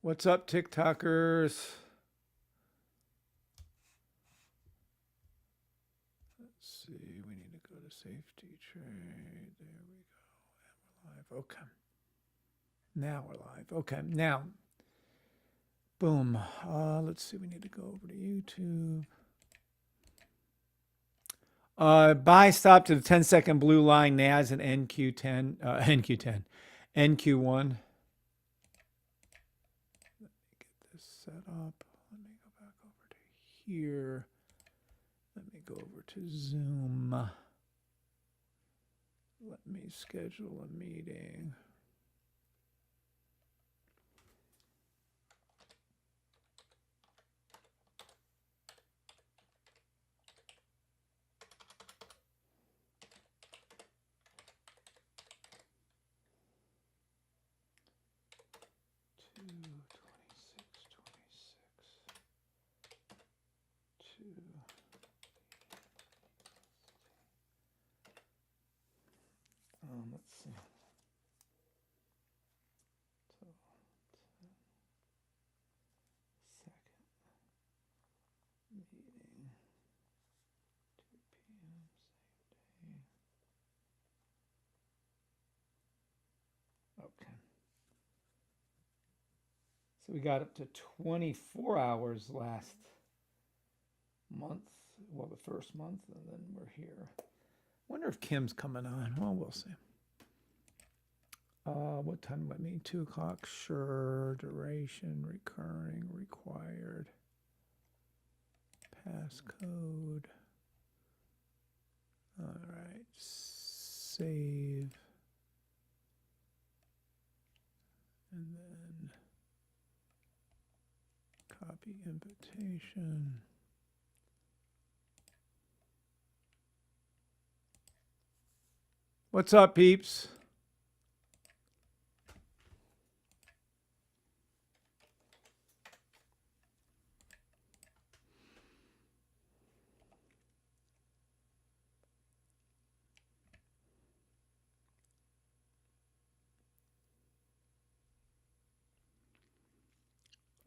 What's up, TikTokers? Let's see. We need to go to safety trade. There we go. And we're live. Okay. Now we're live. Okay. Now, boom. Let's see. We need to go over to YouTube. Buy stop to the 10-second blue line, NAS and NQ10, NQ10, NQ1. Let me get this set up. Let me go back over to here. Let me go over to Zoom. Let me schedule a meeting. Let's see. So, second meeting, 2 p.m. same day. Okay. So we got up to 24 hours last month. Well, the first month, and then we're here. Wonder if Kim's coming on. Well, we'll see. What time would mean? 2 o'clock? Sure. Duration, recurring, required. Passcode. All right. Save. And then copy invitation. What's up, peeps?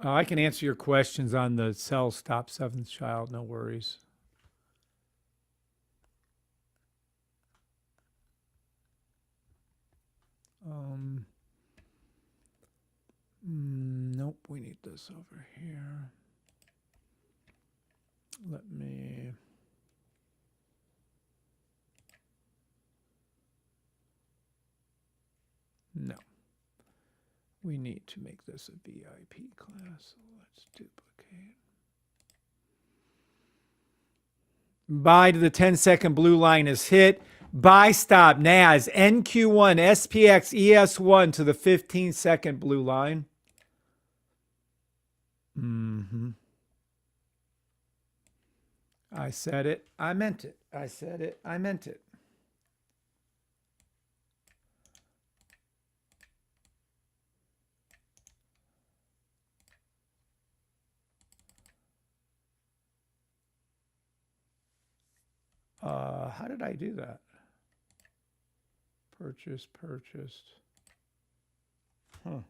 I can answer your questions on the cell stop 7th child. No worries. Nope, we need this over here. Let me... No. We need to make this a VIP class. So let's duplicate. Buy to the 10-second blue line is hit. Buy stop NAS NQ1 SPX ES1 to the 15-second blue line. I said it. I meant it. I said it. I meant it. How did I do that? Purchased. Huh.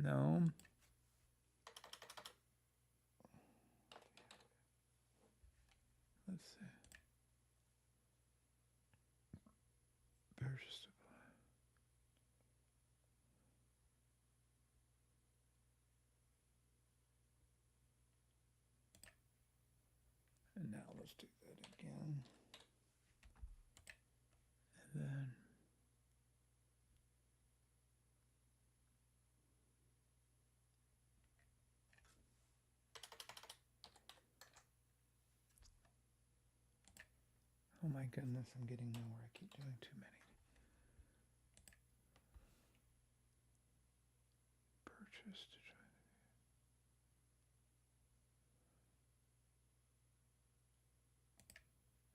No. Let's see. Purchased. And now let's do that again. And then oh my goodness, I'm getting nowhere. I keep doing too many. Purchase to try.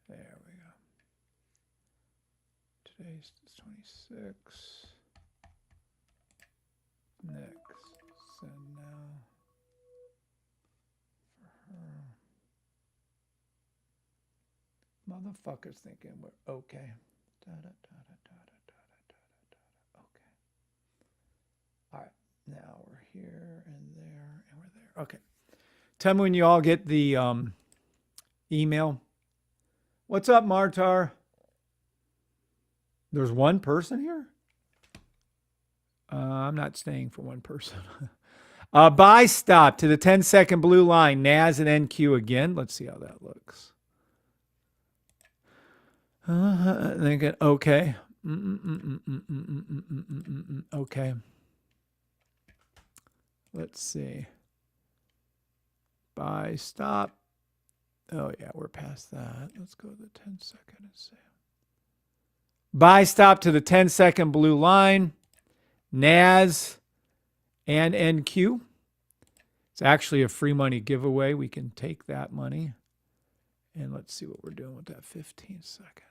There we go. Today's 26. Next. Send now. For her. Motherfuckers thinking we're okay. Okay. All right. Now we're here and there and we're there. Okay. Tell me when you all get the email. What's up, Martar? There's one person here? I'm not staying for one person. Buy stop to the 10-second blue line. NAS and NQ again. Let's see how that looks. Okay. Okay. Let's see. Buy stop. Oh, yeah, we're past that. Let's go to the 10-second and see. Buy stop to the 10-second blue line. NAS and NQ. It's actually a free money giveaway. We can take that money. And let's see what we're doing with that 15-second.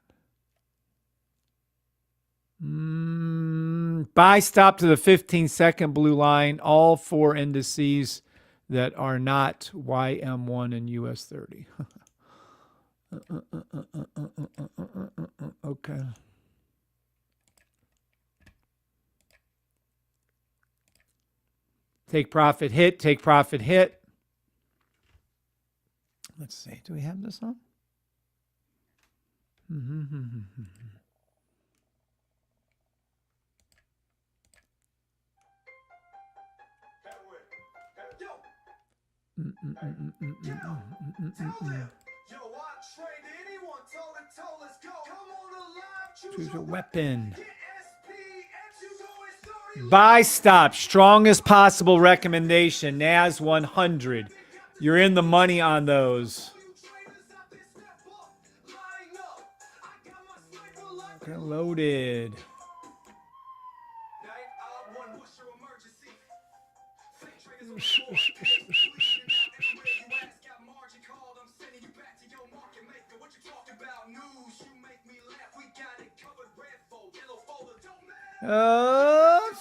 Buy stop to the 15-second blue line. All four indices that are not YM1 and US 30. Okay. Take profit hit, take profit hit. Let's see. Do we have this on? Choose your weapon. Buy stop. Strongest possible recommendation. NAS 100. You're in the money on those. Okay, loaded.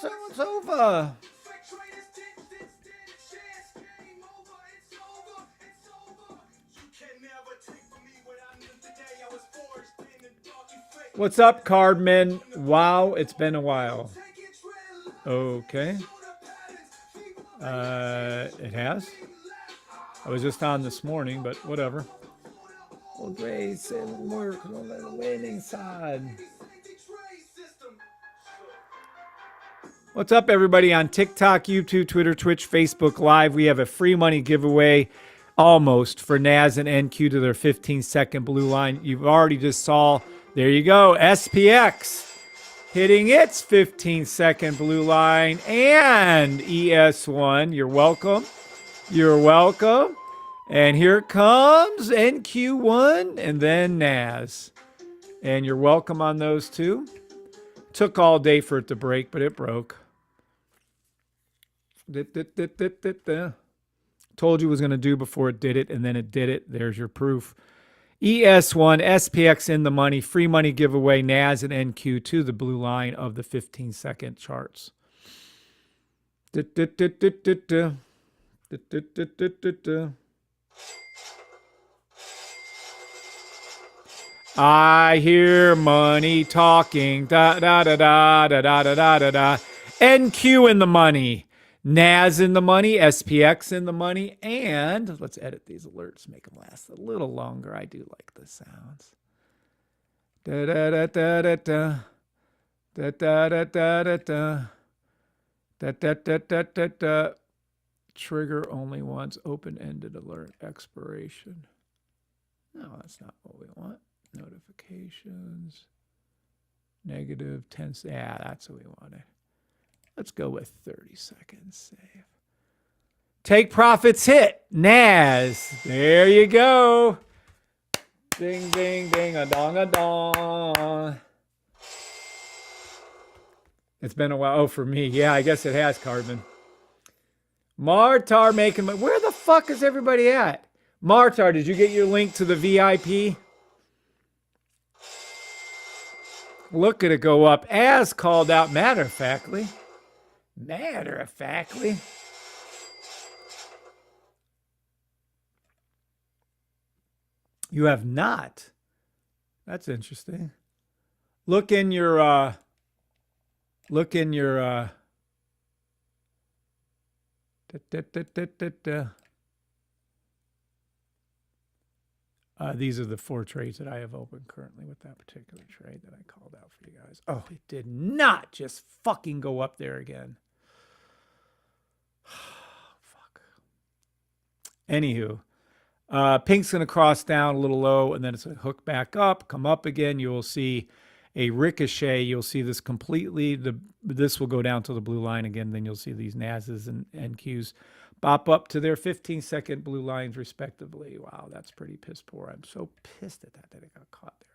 So it's over. What's up, Cardman? Wow, it's been a while. Okay. It has. I was just on this morning, but whatever. Well, Grace, it won't work on the winning side. What's up, everybody, on TikTok, YouTube, Twitter, Twitch, Facebook Live? We have a free money giveaway almost for NAS and NQ to their 15-second blue line. You've already just saw, there you go, SPX hitting its 15-second blue line and ES1. You're welcome. You're welcome. And here comes NQ1 and then NAS. And you're welcome on those two. Took all day for it to break, but it broke. Told you it was going to do before it did it, and then it did it. There's your proof. ES1, SPX in the money, free money giveaway, NAS and NQ to the blue line of the 15-second charts. I hear money talking. Da da da da da da da da da. NQ in the money. NAS in the money, SPX in the money, and let's edit these alerts, make them last a little longer. I do like the sounds. Da da da da da da da da da da da da da da da da da. Trigger only once. Open-ended alert expiration. No, that's not what we want. Notifications. Negative 10. Yeah, that's what we wanted. Let's go with 30 seconds save. Take profits hit. NAS. There you go. Ding, ding, ding, a dong, a dong. It's been a while. Oh, for me. Yeah, I guess it has, Carbon. Martar making... Where the fuck is everybody at? Martar, did you get your link to the VIP? Look at it go up as called out matter-of-factly. Matter-of-factly. You have not That's interesting. Look in your these are the 4 trades that I have open currently with that particular trade that I called out for you guys. Oh, it did not just fucking go up there again. Fuck. Anywho, pink's going to cross down a little low, and then it's going to hook back up, come up again. You will see a ricochet. You'll see this completely. This will go down to the blue line again. Then you'll see these NASs and NQs bop up to their 15-second blue lines respectively. Wow, that's pretty piss poor. I'm so pissed at that it got caught there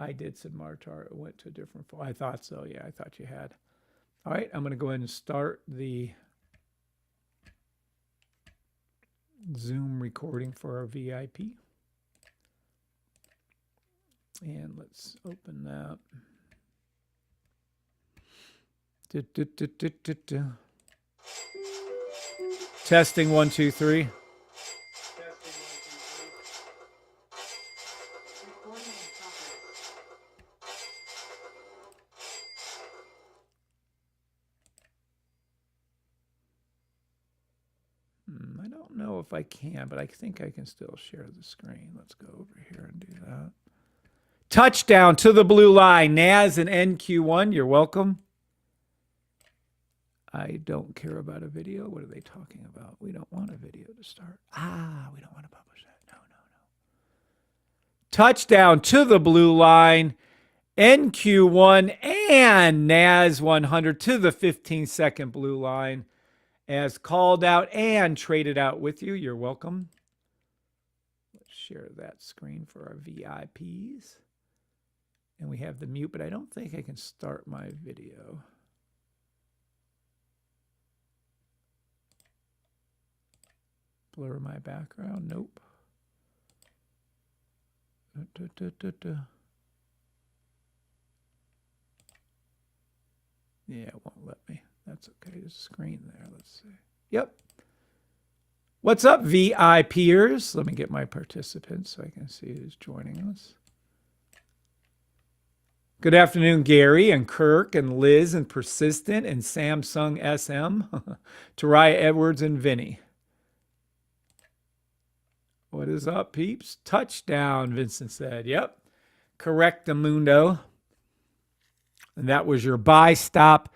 again. I did, said Martar. It went to a different phone. I thought so. Yeah, I thought you had. All right, I'm going to go ahead and start the Zoom recording for our VIP. And let's open that. Testing 1, 2, 3. I don't know if I can, but I think I can still share the screen. Let's go over here and do that. Touchdown to the blue line. NAS and NQ1, you're welcome. I don't care about a video. What are they talking about? We don't want a video to start. We don't want to publish that. No. Touchdown to the blue line. NQ1 and NAS 100 to the 15-second blue line as called out and traded out with you. You're welcome. Let's share that screen for our VIPs. And we have the mute, but I don't think I can start my video. Blur my background. Nope. Yeah, it won't let me. That's okay. There's a screen there. Let's see. Yep. What's up, VIPers? Let me get my participants so I can see who's joining us. Good afternoon, Gary and Kirk and Liz and Persistent and Samsung SM, Taraya Edwards and Vinny. What is up, peeps? Touchdown, Vincent said. Yep. Correctamundo. And that was your buy stop.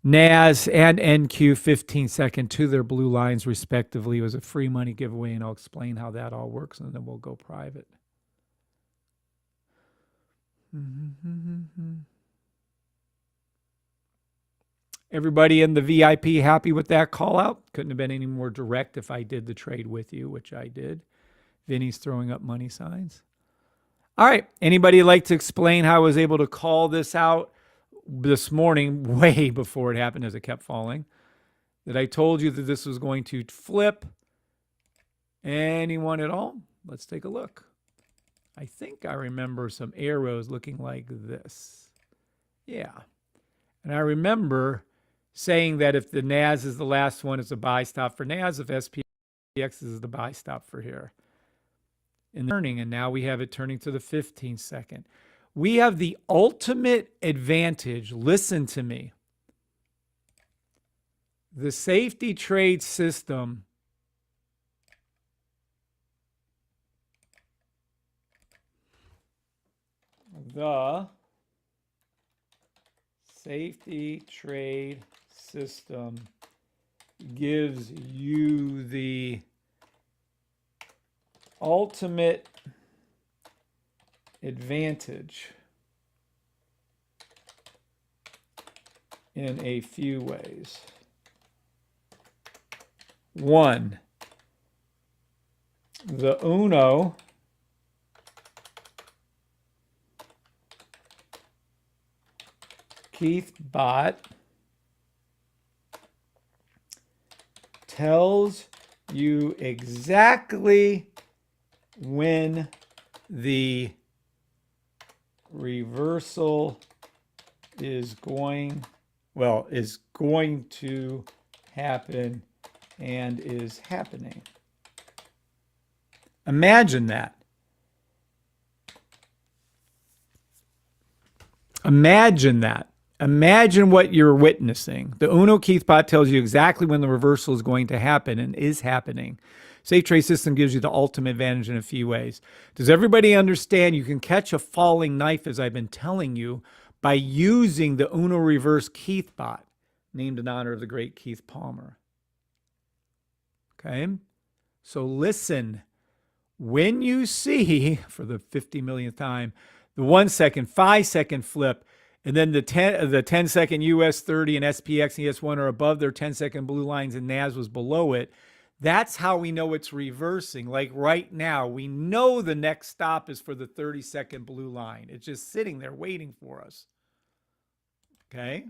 NAS and NQ 15-second to their blue lines, respectively. It was a free money giveaway, and I'll explain how that all works, and then we'll go private. Everybody in the VIP happy with that call out? Couldn't have been any more direct if I did the trade with you, which I did. Vinny's throwing up money signs. All right. Anybody like to explain how I was able to call this out this morning, way before it happened as it kept falling? That I told you that this was going to flip. Anyone at all? Let's take a look. I think I remember some arrows looking like this. Yeah. And I remember saying that if the NAS is the last one, it's a buy stop for NAS. If SPX is the buy stop for here. In the turning, and now we have it turning to the 15-second. We have the ultimate advantage. Listen to me. The safety trade system gives you the ultimate advantage in a few ways. One, the Uno Keith Bot tells you exactly when the reversal is going to happen and is happening. Imagine that. Imagine that. Imagine what you're witnessing. The Uno Keith bot tells you exactly when the reversal is going to happen and is happening. Safe Trade System gives you the ultimate advantage in a few ways. Does everybody understand you can catch a falling knife, as I've been telling you, by using the Uno Reverse Keith bot, named in honor of the great Keith Palmer? Okay? So listen. When you see, for the 50 millionth time, the 1 second, 5 second flip, and then the 10 second US 30 and SPX and ES1 are above their 10 second blue lines and NAS was below it, that's how we know it's reversing. Like right now, we know the next stop is for the 30 second blue line. It's just sitting there waiting for us. Okay?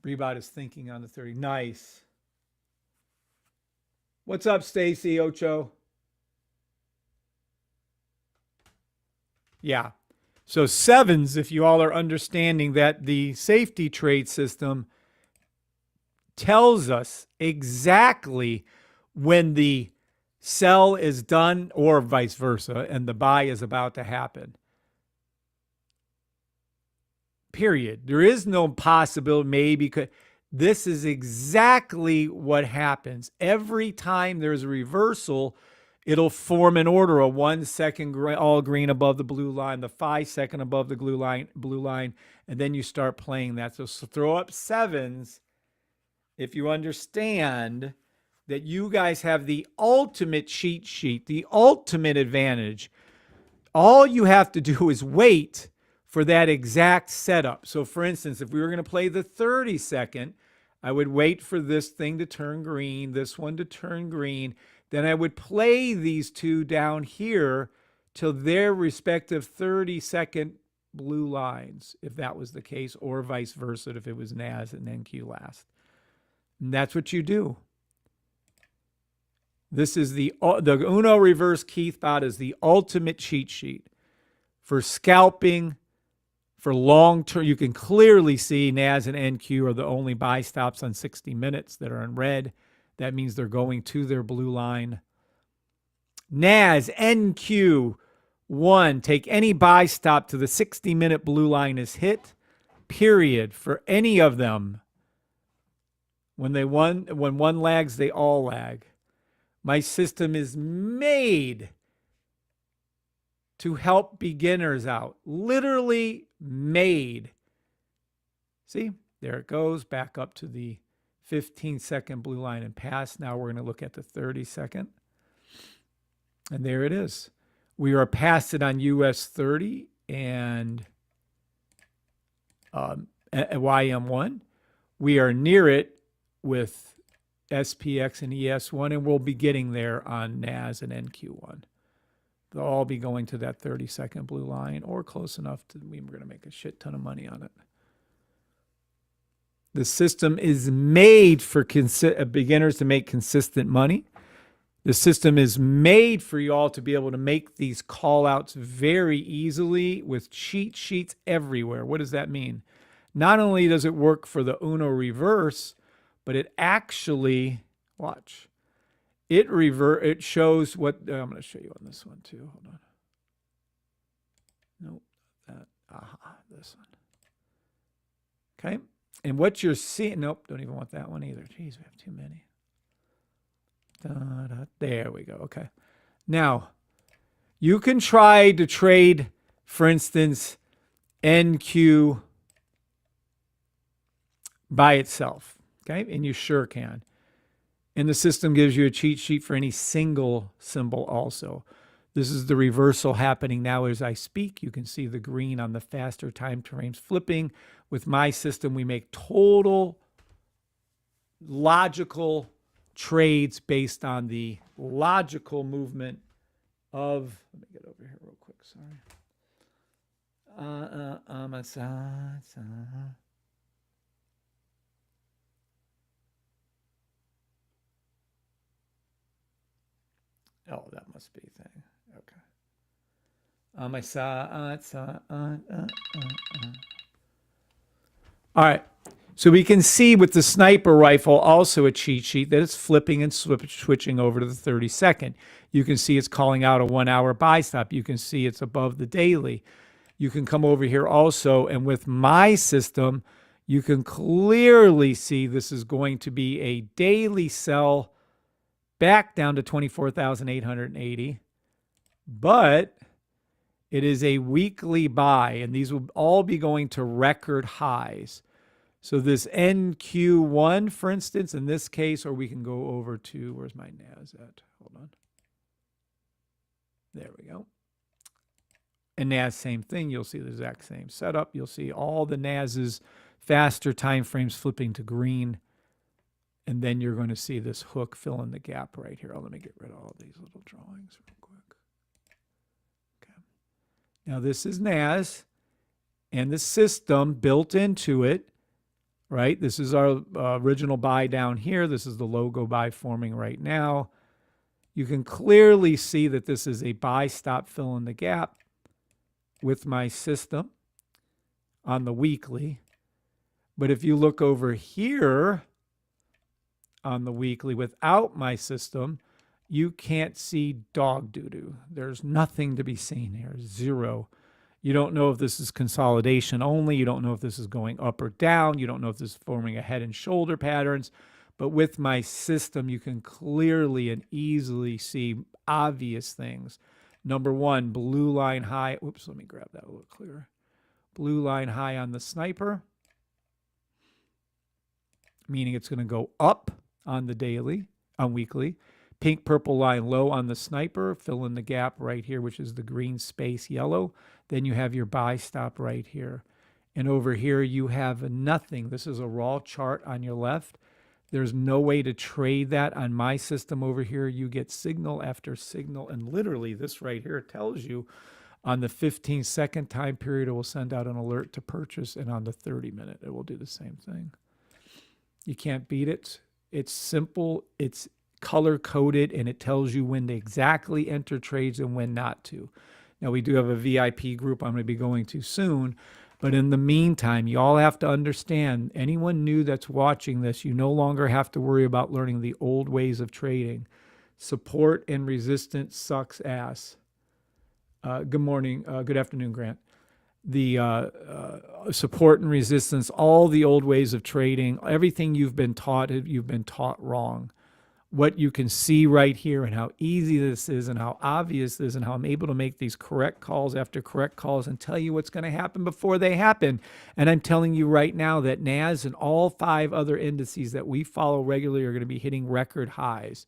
Rebot is thinking on the 30. Nice. What's up, Stacy Ocho? Yeah. So sevens, if you all are understanding that the safety trade system tells us exactly when the sell is done or vice versa and the buy is about to happen. Period. There is no possibility, maybe. This is exactly what happens. Every time there's a reversal, it'll form an order, a 1 second all green above the blue line, the 5 second above the blue line, and then you start playing that. So throw up sevens if you understand that you guys have the ultimate cheat sheet, the ultimate advantage. All you have to do is wait for that exact setup. So for instance, if we were going to play the 30 second, I would wait for this thing to turn green, this one to turn green. Then I would play these two down here till their respective 30 second blue lines, if that was the case, or vice versa if it was NAS and NQ last. And that's what you do. This is the Uno Reverse Keith bot is the ultimate cheat sheet for scalping, for long term. You can clearly see NAS and NQ are the only buy stops on 60 minutes that are in red. That means they're going to their blue line. NAS, NQ, 1, take any buy stop to the 60-minute blue line is hit, period, for any of them. When one lags, they all lag. My system is made to help beginners out. Literally made. See, there it goes, back up to the 15-second blue line and pass. Now we're going to look at the 30-second. And there it is. We are past it on US 30 and YM1. We are near it with SPX and ES1, and we'll be getting there on NAS and NQ1. They'll all be going to that 30-second blue line or close enough to we're going to make a shit ton of money on it. The system is made for beginners to make consistent money. The system is made for you all to be able to make these call outs very easily with cheat sheets everywhere. What does that mean? Not only does it work for the Uno Reverse, but it actually, watch, it shows what, I'm going to show you on this one too. Hold on. Nope, that, this one. Okay. And what you're seeing, nope, don't even want that one either. Geez, we have too many. There we go. Okay. Now, you can try to trade, for instance, NQ by itself. Okay. And you sure can. And the system gives you a cheat sheet for any single symbol also. This is the reversal happening now as I speak. You can see the green on the faster time frames flipping. With my system, we make total logical trades based on the logical movement of, let me get over here real quick, sorry. Oh, that must be a thing. Okay. All right. So we can see with the sniper rifle, also a cheat sheet, that it's flipping and switching over to the 30-second. You can see it's calling out a 1 hour buy stop. You can see it's above the daily. You can come over here also, and with my system, you can clearly see this is going to be a daily sell back down to 24,880. But it is a weekly buy, and these will all be going to record highs. So this NQ1, for instance, in this case, or we can go over to, where's my NAS at? Hold on. There we go. And NAS, same thing. You'll see the exact same setup. You'll see all the NAS's faster time frames flipping to green. And then you're going to see this hook fill in the gap right here. Oh, let me get rid of all these little drawings real quick. Okay. Now this is NAS and the system built into it, right? This is our original buy down here. This is the logo buy forming right now. You can clearly see that this is a buy stop fill in the gap with my system on the weekly. But if you look over here on the weekly without my system, you can't see dog doo-doo. There's nothing to be seen here, zero. You don't know if this is consolidation only. You don't know if this is going up or down. You don't know if this is forming a head and shoulder patterns. But with my system, you can clearly and easily see obvious things. Number one, blue line high. Oops, let me grab that a little clearer. Blue line high on the sniper, meaning it's going to go up on the daily, on weekly. Pink purple line low on the sniper, fill in the gap right here, which is the green space yellow. Then you have your buy stop right here. And over here you have nothing. This is a raw chart on your left. There's no way to trade that on my system over here. You get signal after signal. And literally this right here tells you on the 15-second time period, it will send out an alert to purchase. And on the 30-minute, it will do the same thing. You can't beat it. It's simple. It's color-coded, and it tells you when to exactly enter trades and when not to. Now, we do have a VIP group I'm going to be going to soon. But in the meantime, you all have to understand, anyone new that's watching this, you no longer have to worry about learning the old ways of trading. Support and resistance sucks ass. Good morning. Good afternoon, Grant. The support and resistance, all the old ways of trading, everything you've been taught wrong. What you can see right here and how easy this is and how obvious this is and how I'm able to make these correct calls after correct calls and tell you what's going to happen before they happen. And I'm telling you right now that NAS and all 5 other indices that we follow regularly are going to be hitting record highs.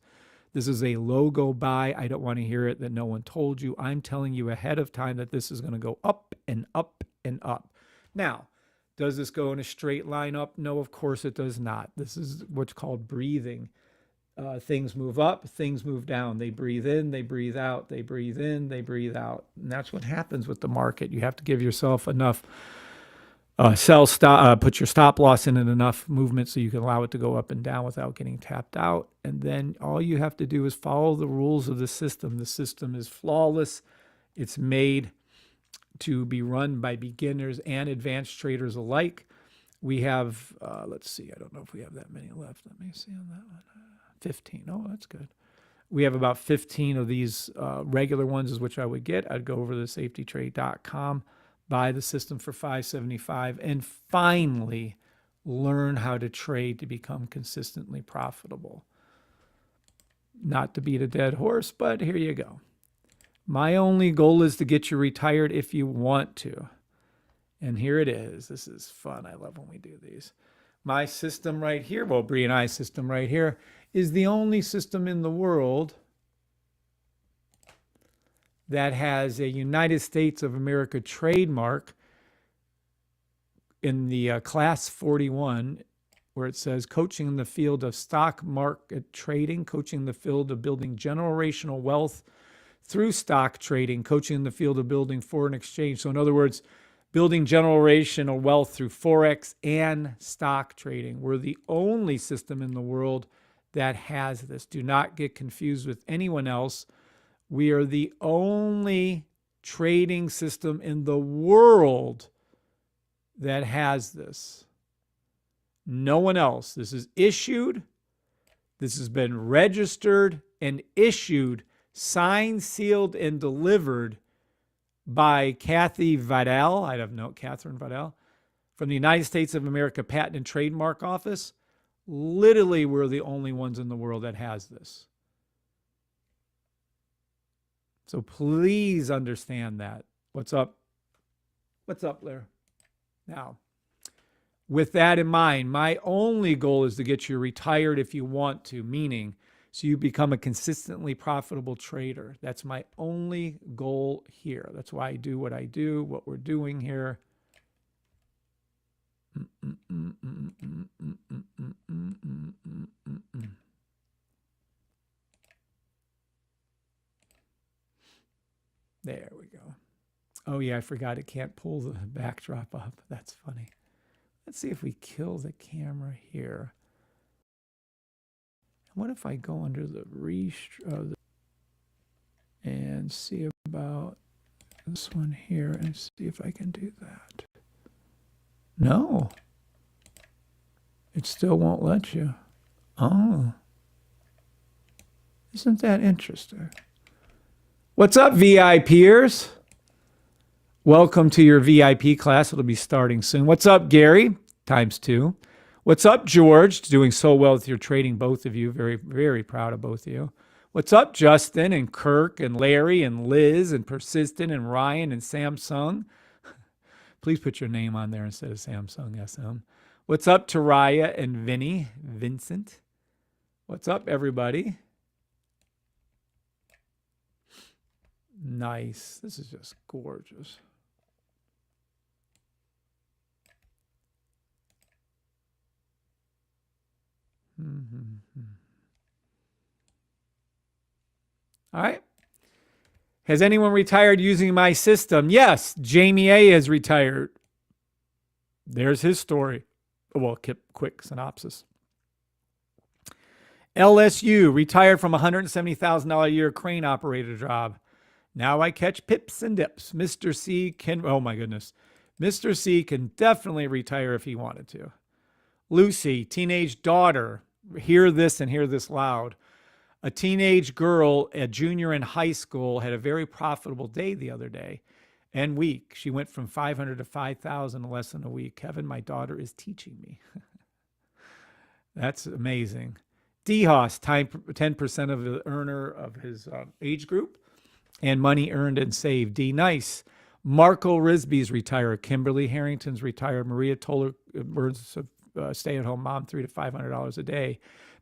This is a logo buy. I don't want to hear it that no one told you. I'm telling you ahead of time that this is going to go up and up and up. Now, does this go in a straight line up? No, of course it does not. This is what's called breathing. Things move up, things move down. They breathe in, they breathe out, they breathe in, they breathe out. And that's what happens with the market. You have to give yourself enough put your stop loss in enough movement so you can allow it to go up and down without getting tapped out. And then all you have to do is follow the rules of the system. The system is flawless. It's made to be run by beginners and advanced traders alike. We have, let's see, I don't know if we have that many left. Let me see on that one. 15. Oh, that's good. We have about 15 of these regular ones, is which I would get. I'd go over to safetytrade.com, buy the system for $575, and finally learn how to trade to become consistently profitable. Not to beat a dead horse, but here you go. My only goal is to get you retired if you want to. And here it is. This is fun. I love when we do these. My system right here, well, Bree and I's system right here, is the only system in the world that has a United States of America trademark in the class 41, where it says coaching in the field of stock market trading, coaching in the field of building generational wealth through stock trading, coaching in the field of building foreign exchange. So in other words, building generational wealth through Forex and stock trading. We're the only system in the world that has this. Do not get confused with anyone else. We are the only trading system in the world that has this. No one else. This is issued. This has been registered and issued, signed, sealed, and delivered by Kathy Vidal. I don't know, Catherine Vidal, from the United States of America Patent and Trademark Office. Literally, we're the only ones in the world that has this. So please understand that. What's up? What's up, Blair? Now, with that in mind, my only goal is to get you retired if you want to, meaning so you become a consistently profitable trader. That's my only goal here. That's why I do what I do, what we're doing here. There we go. Oh, yeah, I forgot it can't pull the backdrop up. That's funny. Let's see if we kill the camera here. What if I go under the and see about this one here and see if I can do that? No. It still won't let you. Oh. Isn't that interesting? What's up, VIPers? Welcome to your VIP class. It'll be starting soon. What's up, Gary? ×2. What's up, George? Doing so well with your trading, both of you. Very, very proud of both of you. What's up, Justin and Kirk and Larry and Liz and Persistent and Ryan and Samsung? Please put your name on there instead of Samsung SM. What's up, Taraya and Vincent? What's up, everybody? Nice. This is just gorgeous. All right. Has anyone retired using my system? Yes, Jamie A has retired. There's his story. Well, quick synopsis. LSU retired from $170,000 a year crane operator job. Now I catch pips and dips. Mr. C can, oh my goodness. Mr. C can definitely retire if he wanted to. Lucy, teenage daughter, hear this and hear this loud. A teenage girl, a junior in high school, had a very profitable day the other day and week. She went from 500 to 5,000 in less than a week. Kevin, my daughter is teaching me. That's amazing. DeHaas, 10% of the earner of his age group and money earned and saved. D, nice. Marco Risby's retired. Kimberly Harrington's retired. Maria Toller earns a stay-at-home mom $300 to $500 a day.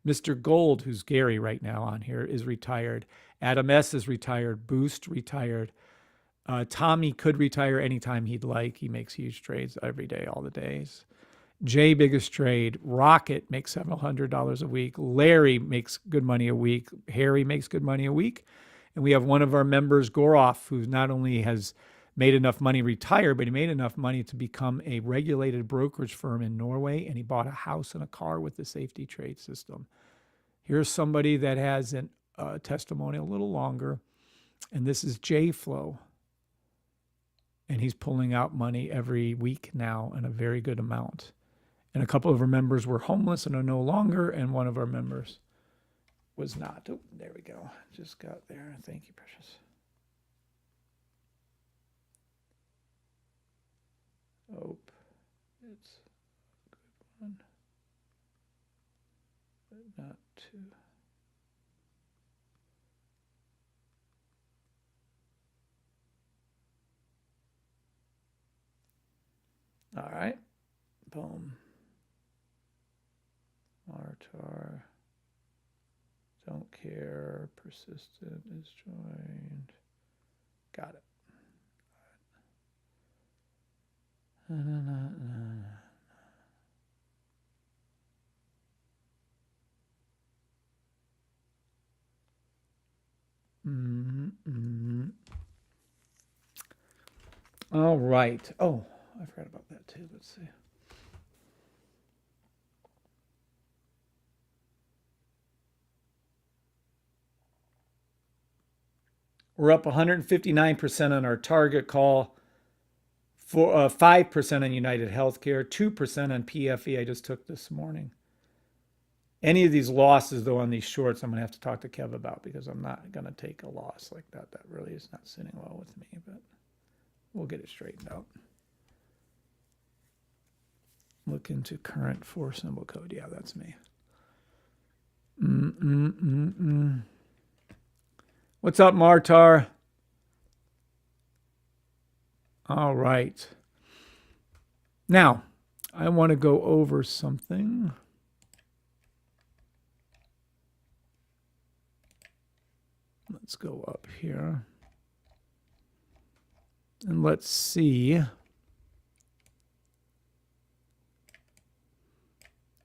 Mr. Gold, who's Gary right now on here, is retired. Adam S. is retired. Boost retired. Tommy could retire anytime he'd like. He makes huge trades every day, all the days. Jay, biggest trade. Rocket makes several $100s a week. Larry makes good money a week. Harry makes good money a week. And we have one of our members, Goroff, who not only has made enough money retire, but he made enough money to become a regulated brokerage firm in Norway, and he bought a house and a car with the safety trade system. Here's somebody that has a testimony a little longer, and this is J-Flow. And he's pulling out money every week now in a very good amount. And a couple of our members were homeless and are no longer, and one of our members was not. Oh, there we go. Just got there. Thank you, precious. Oh, it's a good one, but not too. All right. Boom. Martar. Don't care. Persistent is joined. Got it. All right. Oh, I forgot about that too. Let's see. We're up 159% on our target call. 5% on United Healthcare, 2% on PFE I just took this morning. Any of these losses, though, on these shorts, I'm going to have to talk to Kev about because I'm not going to take a loss like that. That really is not sitting well with me, but we'll get it straightened out. Look into current 4-symbol code. Yeah, that's me. What's up, Martar? All right. Now, I want to go over something. Let's go up here. And let's see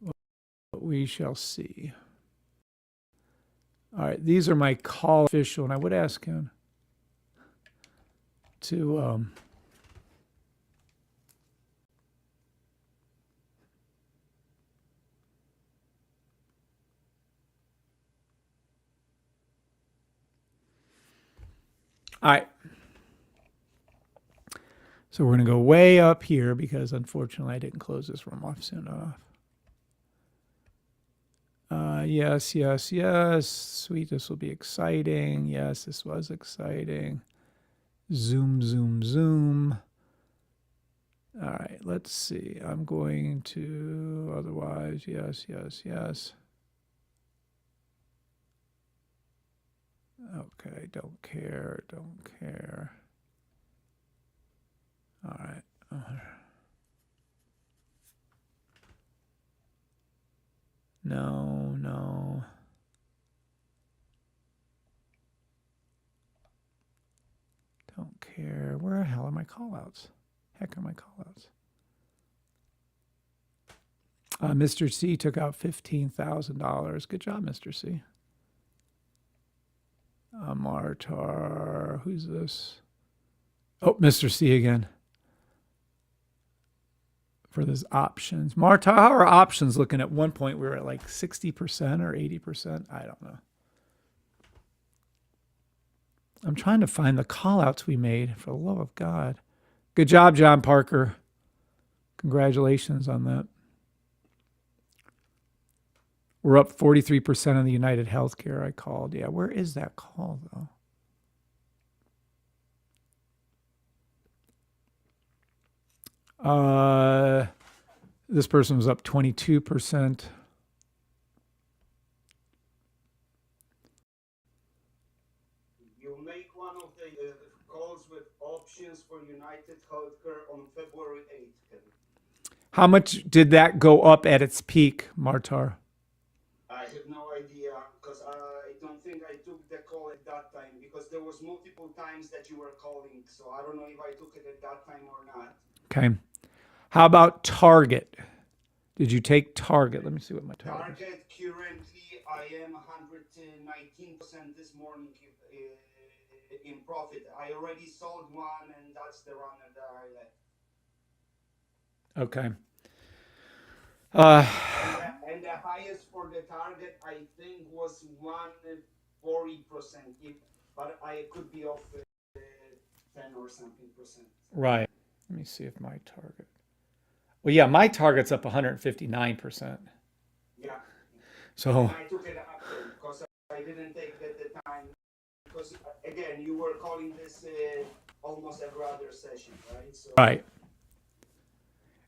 what we shall see. All right, these are my call official, and I would ask him to all right. So we're going to go way up here because unfortunately I didn't close this room off soon enough. Yes, yes, yes. Sweet, this will be exciting. Yes, this was exciting. Zoom, zoom, zoom. All right, let's see. I'm going to, otherwise, yes, yes, yes. Okay, don't care, don't care. All right. No, no. Don't care. Where the hell are my callouts? Heck are my callouts? Mr. C took out $15,000. Good job, Mr. C. Martar. Who's this? Oh, Mr. C again. For those options. Martar, how are options looking? At one point we were at like 60% or 80%. I don't know. I'm trying to find the callouts we made, for the love of God. Good job, John Parker. Congratulations on that. We're up 43% on the United Healthcare I called. Yeah, where is that call, though? This person was up 22%. You make one of the calls with options for United Healthcare on February 8th. How much did that go up at its peak, Martar? I have no idea because I don't think I took the call at that time because there was multiple times that you were calling. So I don't know if I took it at that time or not. Okay. How about Target? Did you take Target? Let me see what my target is. Target currently I am 119% this morning in profit. I already sold one and that's the runner that I left. Okay. And the highest for the target, I think, was 140%. But I could be off 10 or something percent. Right. Let me see if my target. Well, yeah, my target's up 159%. Yeah. So and I took it after because I didn't take the time. Because again, you were calling this almost every other session, right? So, right.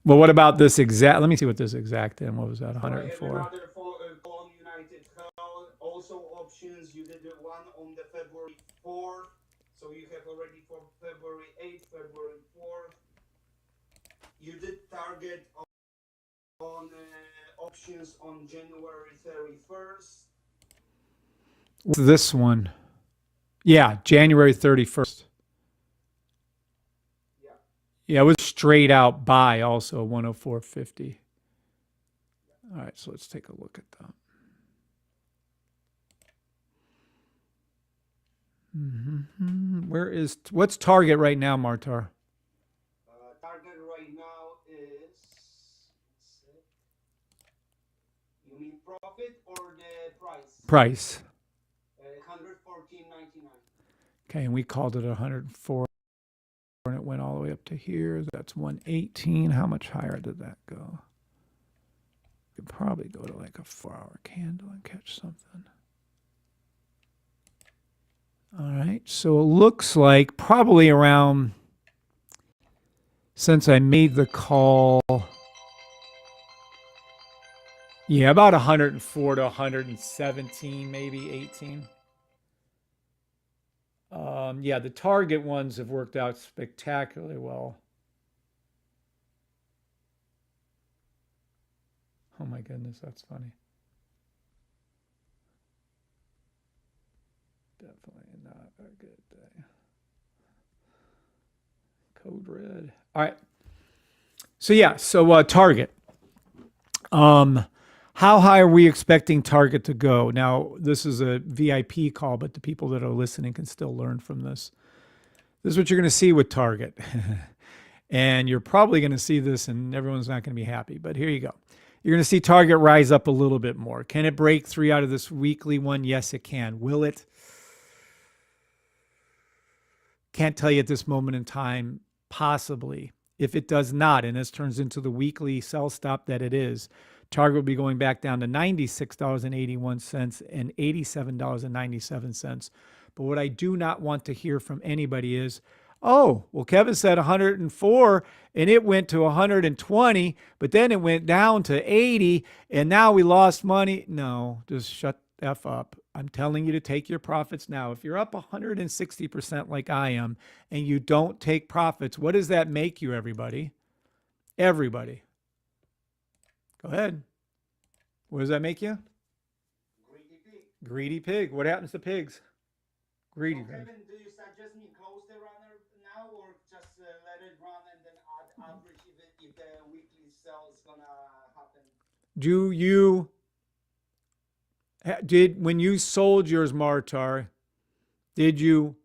Well, what about this exact? Let me see what this exact in. What was that? 104. Another call on United Health. Also options. You did one on the February 4th. So you have already for February 8th, February 4th. You did target on options on January 31st. What's this one? Yeah, January 31st. Yeah, it was straight out buy also 104.50. All right, so let's take a look at that. What's target right now, Martar? Target right now is, you mean profit or the price? Price. 114.99. Okay, and we called it 104. and it went all the way up to here. That's 118. How much higher did that go? Could probably go to like a 4-hour candle and catch something. All right, so it looks like probably around, since I made the call, yeah, about 104 to 117, maybe 18. Yeah, the target ones have worked out spectacularly well. Oh my goodness, that's funny. Definitely not a good day. Code red. All right. So yeah, so target. How high are we expecting target to go? Now, this is a VIP call, but the people that are listening can still learn from this. This is what you're going to see with target. And you're probably going to see this and everyone's not going to be happy, but here you go. You're going to see target rise up a little bit more. Can it break 3 out of this weekly one? Yes, it can. Will it? Can't tell you at this moment in time, possibly. If it does not, and this turns into the weekly sell stop that it is, target will be going back down to $96.81 and $87.97. But what I do not want to hear from anybody is, oh, well, Kevin said 104 and it went to 120, but then it went down to 80 and now we lost money. No, just shut the F up. I'm telling you to take your profits now. If you're up 160% like I am and you don't take profits, what does that make you, everybody? Everybody. Go ahead. What does that make you? Greedy pig. Greedy pig. What happens to pigs? Greedy So pig. Kevin, do you suggest me close the runner now or just let it run and then average if the weekly sell is gonna happen? Do you when you sold yours, Martar, did you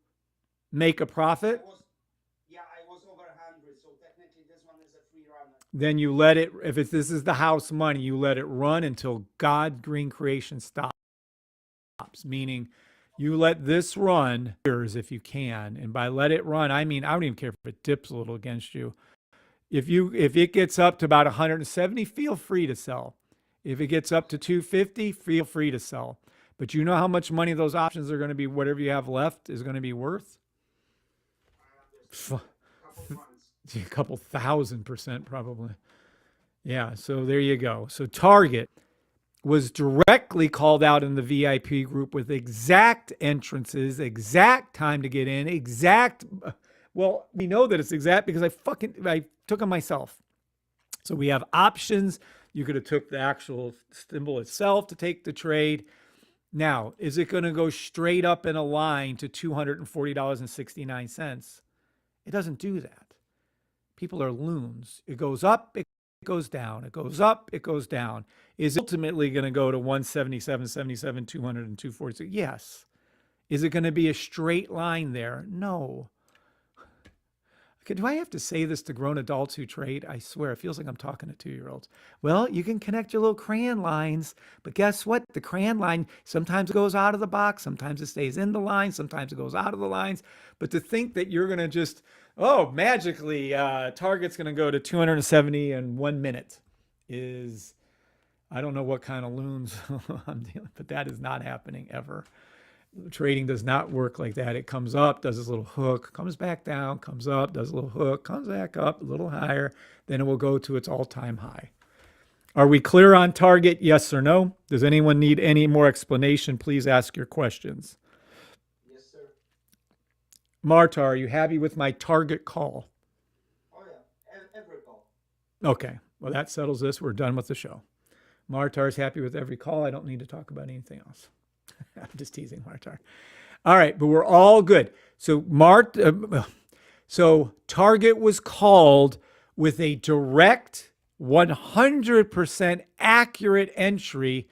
make a profit? I was over 100, so technically this one is a free runner. Then you let it, if this is the house money, you let it run until God Green Creation stops. Meaning you let this run if you can. And by let it run, I mean, I don't even care if it dips a little against you. If it gets up to about 170, feel free to sell. If it gets up to 250, feel free to sell. But you know how much money those options are going to be, whatever you have left is going to be worth? A couple 1,000% probably. Yeah, so there you go. So Target was directly called out in the VIP group with exact entrances, exact time to get in, exact. Well, we know that it's exact because I took them myself. So we have options. You could have took the actual symbol itself to take the trade. Now, is it going to go straight up in a line to $240.69? It doesn't do that. People are loons. It goes up, it goes down. It goes up, it goes down. Is it ultimately going to go to 177.77, 200, and 246? Yes. Is it going to be a straight line there? No. Okay, do I have to say this to grown adults who trade? I swear, it feels like I'm talking to 2-year-olds. Well, you can connect your little crayon lines, but guess what? The crayon line sometimes goes out of the box, sometimes it stays in the line, sometimes it goes out of the lines. But to think that you're going to just, magically, Target's going to go to 270 in 1 minute is, I don't know what kind of loons I'm dealing with, but that is not happening ever. Trading does not work like that. It comes up, does this little hook, comes back down, comes up, does a little hook, comes back up a little higher, then it will go to its all-time high. Are we clear on Target? Yes or no? Does anyone need any more explanation? Please ask your questions. Yes, sir. Marta, are you happy with my Target call? Oh, yeah. Every call. Okay. Well, that settles this. We're done with the show. Martar is happy with every call. I don't need to talk about anything else. I'm just teasing Martar. All right, but we're all good. So Target was called with a direct 100% accurate entry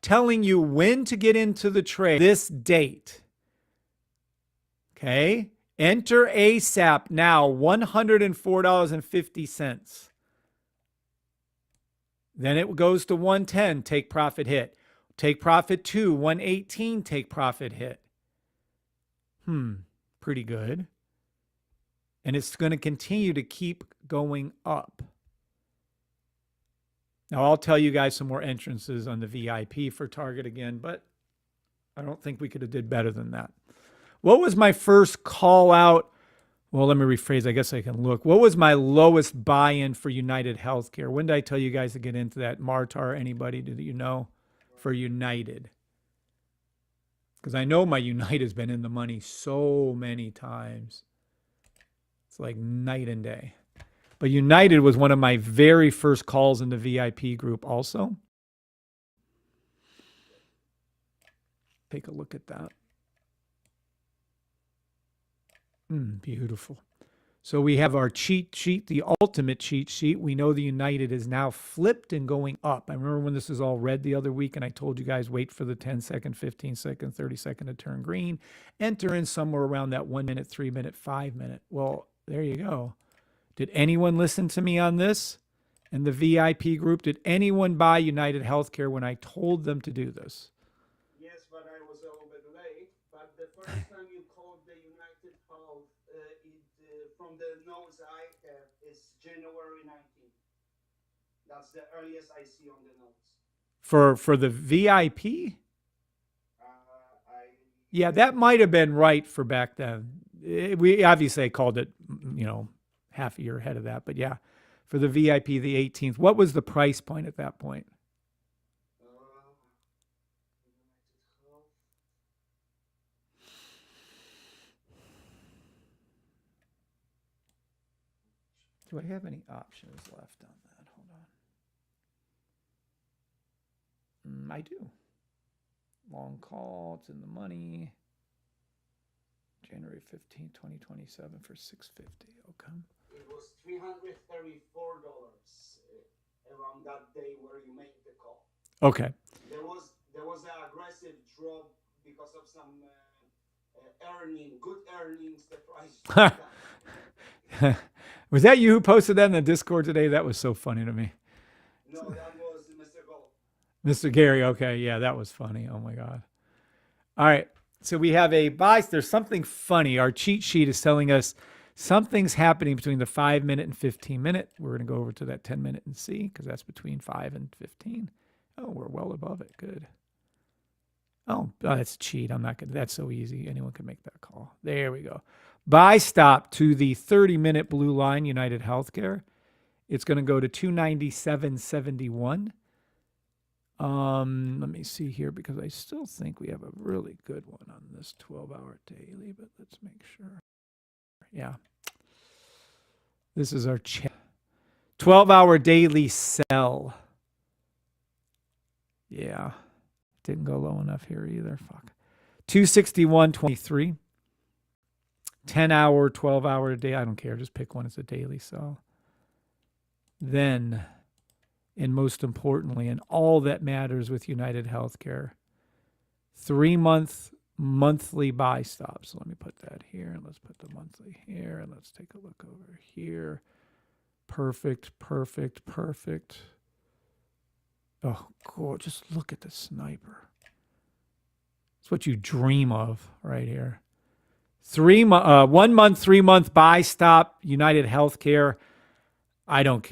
telling you when to get into the trade this date. Okay? Enter ASAP now, $104.50. Then it goes to 110, take profit hit. Take profit 2, 118, take profit hit. Pretty good. And it's going to continue to keep going up. Now, I'll tell you guys some more entrances on the VIP for Target again, but I don't think we could have did better than that. What was my first call out? Well, let me rephrase. I guess I can look. What was my lowest buy-in for United Healthcare? When did I tell you guys to get into that? Martar, anybody? Do you know? For United. Because I know my United's been in the money so many times. It's like night and day. But United was one of my very first calls in the VIP group also. Take a look at that. Beautiful. So we have our cheat sheet, the ultimate cheat sheet. We know the United is now flipped and going up. I remember when this was all red the other week and I told you guys wait for the 10-second, 15-second, 30-second to turn green. Enter in somewhere around that 1 minute, 3 minute, 5 minute. Well, there you go. Did anyone listen to me on this? In the VIP group, did anyone buy United Healthcare when I told them to do this? Yes, but I was a little bit late. But the first time you called the United Health, from the notes I have, is January 19th. That's the earliest I see on the notes. For the VIP? Yeah, that might have been right for back then. We obviously called it, half a year ahead of that. But yeah, for the VIP, the 18th, what was the price point at that point? Do I have any options left on that? Hold on. I do. Long call. It's in the money. January 15th, 2027 for $650. Okay. It was $334 around that day where you made the call. Okay. There was an aggressive drop because of some good earnings. The price. Was that you who posted that in the Discord today? That was so funny to me. No, that was Mr. Gold. Mr. Gary. Okay. Yeah, that was funny. Oh my God. All right. So we have a buy. There's something funny. Our cheat sheet is telling us something's happening between the 5 minute and 15 minute. We're going to go over to that 10 minute and see, because that's between 5 and 15. Oh, we're well above it. Good. Oh, that's a cheat. I'm not going to. That's so easy. Anyone can make that call. There we go. Buy stop to the 30-minute blue line, United Healthcare. It's going to go to 297.71. Let me see here, because I still think we have a really good one on this 12-hour daily, but let's make sure. Yeah. This is our 12-hour daily sell. Yeah. Didn't go low enough here either. Fuck. 261.23. 10-hour, 12-hour a day. I don't care. Just pick one. It's a daily sell. Then, and most importantly, and all that matters with United Healthcare, 3-month monthly buy stop. So let me put that here, and let's put the monthly here, and let's take a look over here. Perfect, perfect, perfect. Oh, cool. Just look at the sniper. It's what you dream of right here. 1 month, 3-month buy stop, United Healthcare.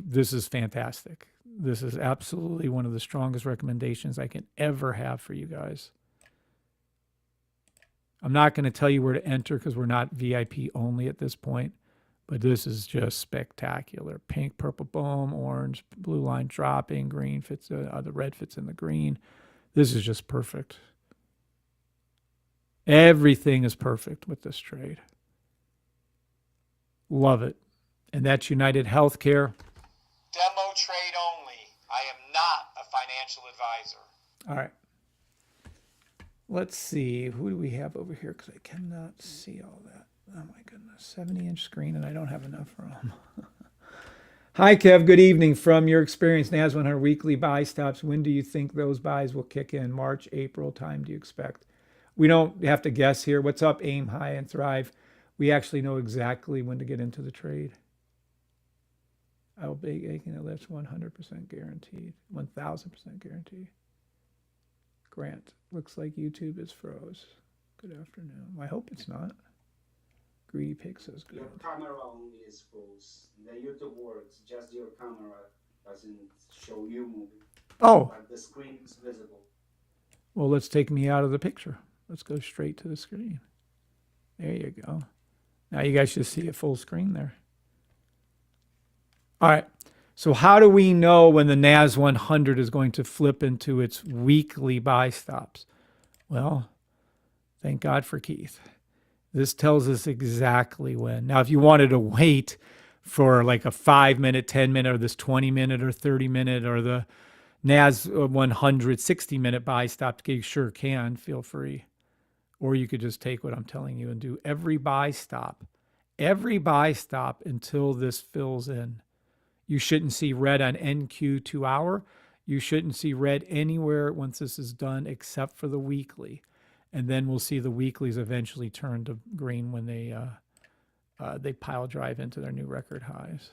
This is fantastic. This is absolutely one of the strongest recommendations I can ever have for you guys. I'm not going to tell you where to enter because we're not VIP only at this point, but this is just spectacular. Pink, purple, boom, orange, blue line dropping, green fits, the red fits in the green. This is just perfect. Everything is perfect with this trade. Love it. And that's United Healthcare. Demo trade only. I am not a financial advisor. All right. Let's see. Who do we have over here? Because I cannot see all that. Oh, my goodness. 70-inch screen, and I don't have enough room. Hi, Kev. Good evening. From your experience, NAS 100 weekly buy stops, when do you think those buys will kick in? March, April time do you expect? We don't have to guess here. What's up, AIM, High, and Thrive? We actually know exactly when to get into the trade. I will be making a lift 100% guaranteed, 1,000% guaranteed. Grant, looks like YouTube is froze. Good afternoon. I hope it's not. Greedy Pig says good. Your camera only is full. The YouTube works, just your camera doesn't show you moving. Oh, But the screen is visible. well, let's take me out of the picture. Let's go straight to the screen. There you go. Now you guys just see it full screen there. All right. So how do we know when the NAS 100 is going to flip into its weekly buy stops? Well, thank God for Keith. This tells us exactly when. Now, if you wanted to wait for like a 5-minute, 10-minute, or this 20-minute or 30-minute, or the NAS 100 60-minute buy stop, you sure can. Feel free. Or you could just take what I'm telling you and do every buy stop until this fills in. You shouldn't see red on NQ 2 hour. You shouldn't see red anywhere once this is done except for the weekly. And then we'll see the weeklies eventually turn to green when they pile drive into their new record highs.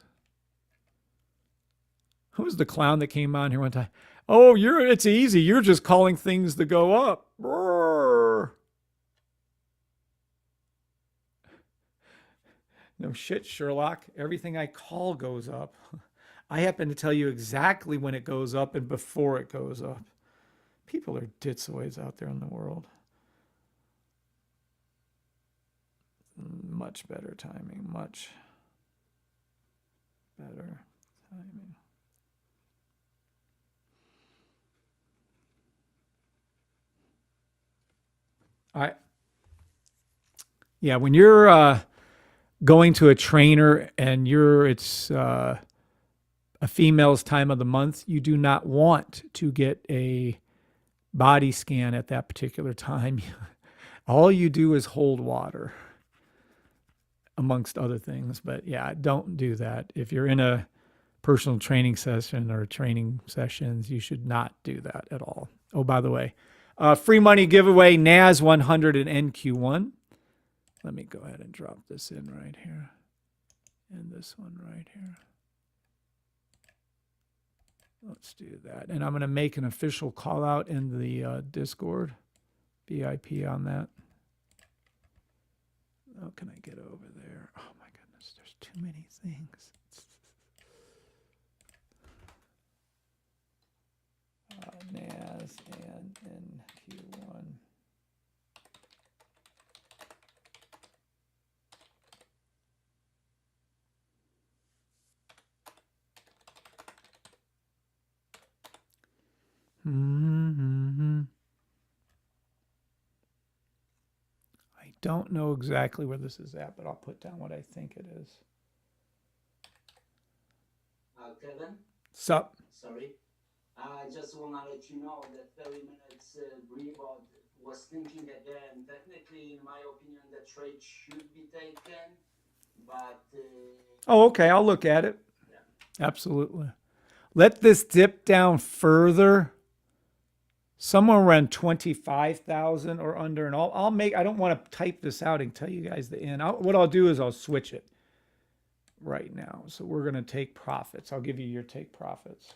Who was the clown that came on here one time? Oh, it's easy. You're just calling things to go up. Brrr. No shit, Sherlock. Everything I call goes up. I happen to tell you exactly when it goes up and before it goes up. People are ditzoids out there in the world. Much better timing. Much better timing. All right. Yeah, when you're going to a trainer and it's a female's time of the month, you do not want to get a body scan at that particular time. All you do is hold water, amongst other things. But yeah, don't do that. If you're in a personal training session or training sessions, you should not do that at all. Oh, by the way, free money giveaway, NAS 100 and NQ1. Let me go ahead and drop this in right here. And this one right here. Let's do that. And I'm going to make an official call out in the Discord. VIP on that. How can I get over there? Oh my goodness, there's too many things. NAS and NQ1. Mm-hmm. I don't know exactly where this is at, but I'll put down what I think it is. Kevin? Sup? Sorry. I just want to let you know that 30 minutes rebound was thinking again. Technically, in my opinion, the trade should be taken, but... Oh, okay. I'll look at it. Yeah. Absolutely. Let this dip down further. Somewhere around 25,000 or under. And I don't want to type this out and tell you guys the end. What I'll do is I'll switch it right now. So we're going to take profits. I'll give you your take profits.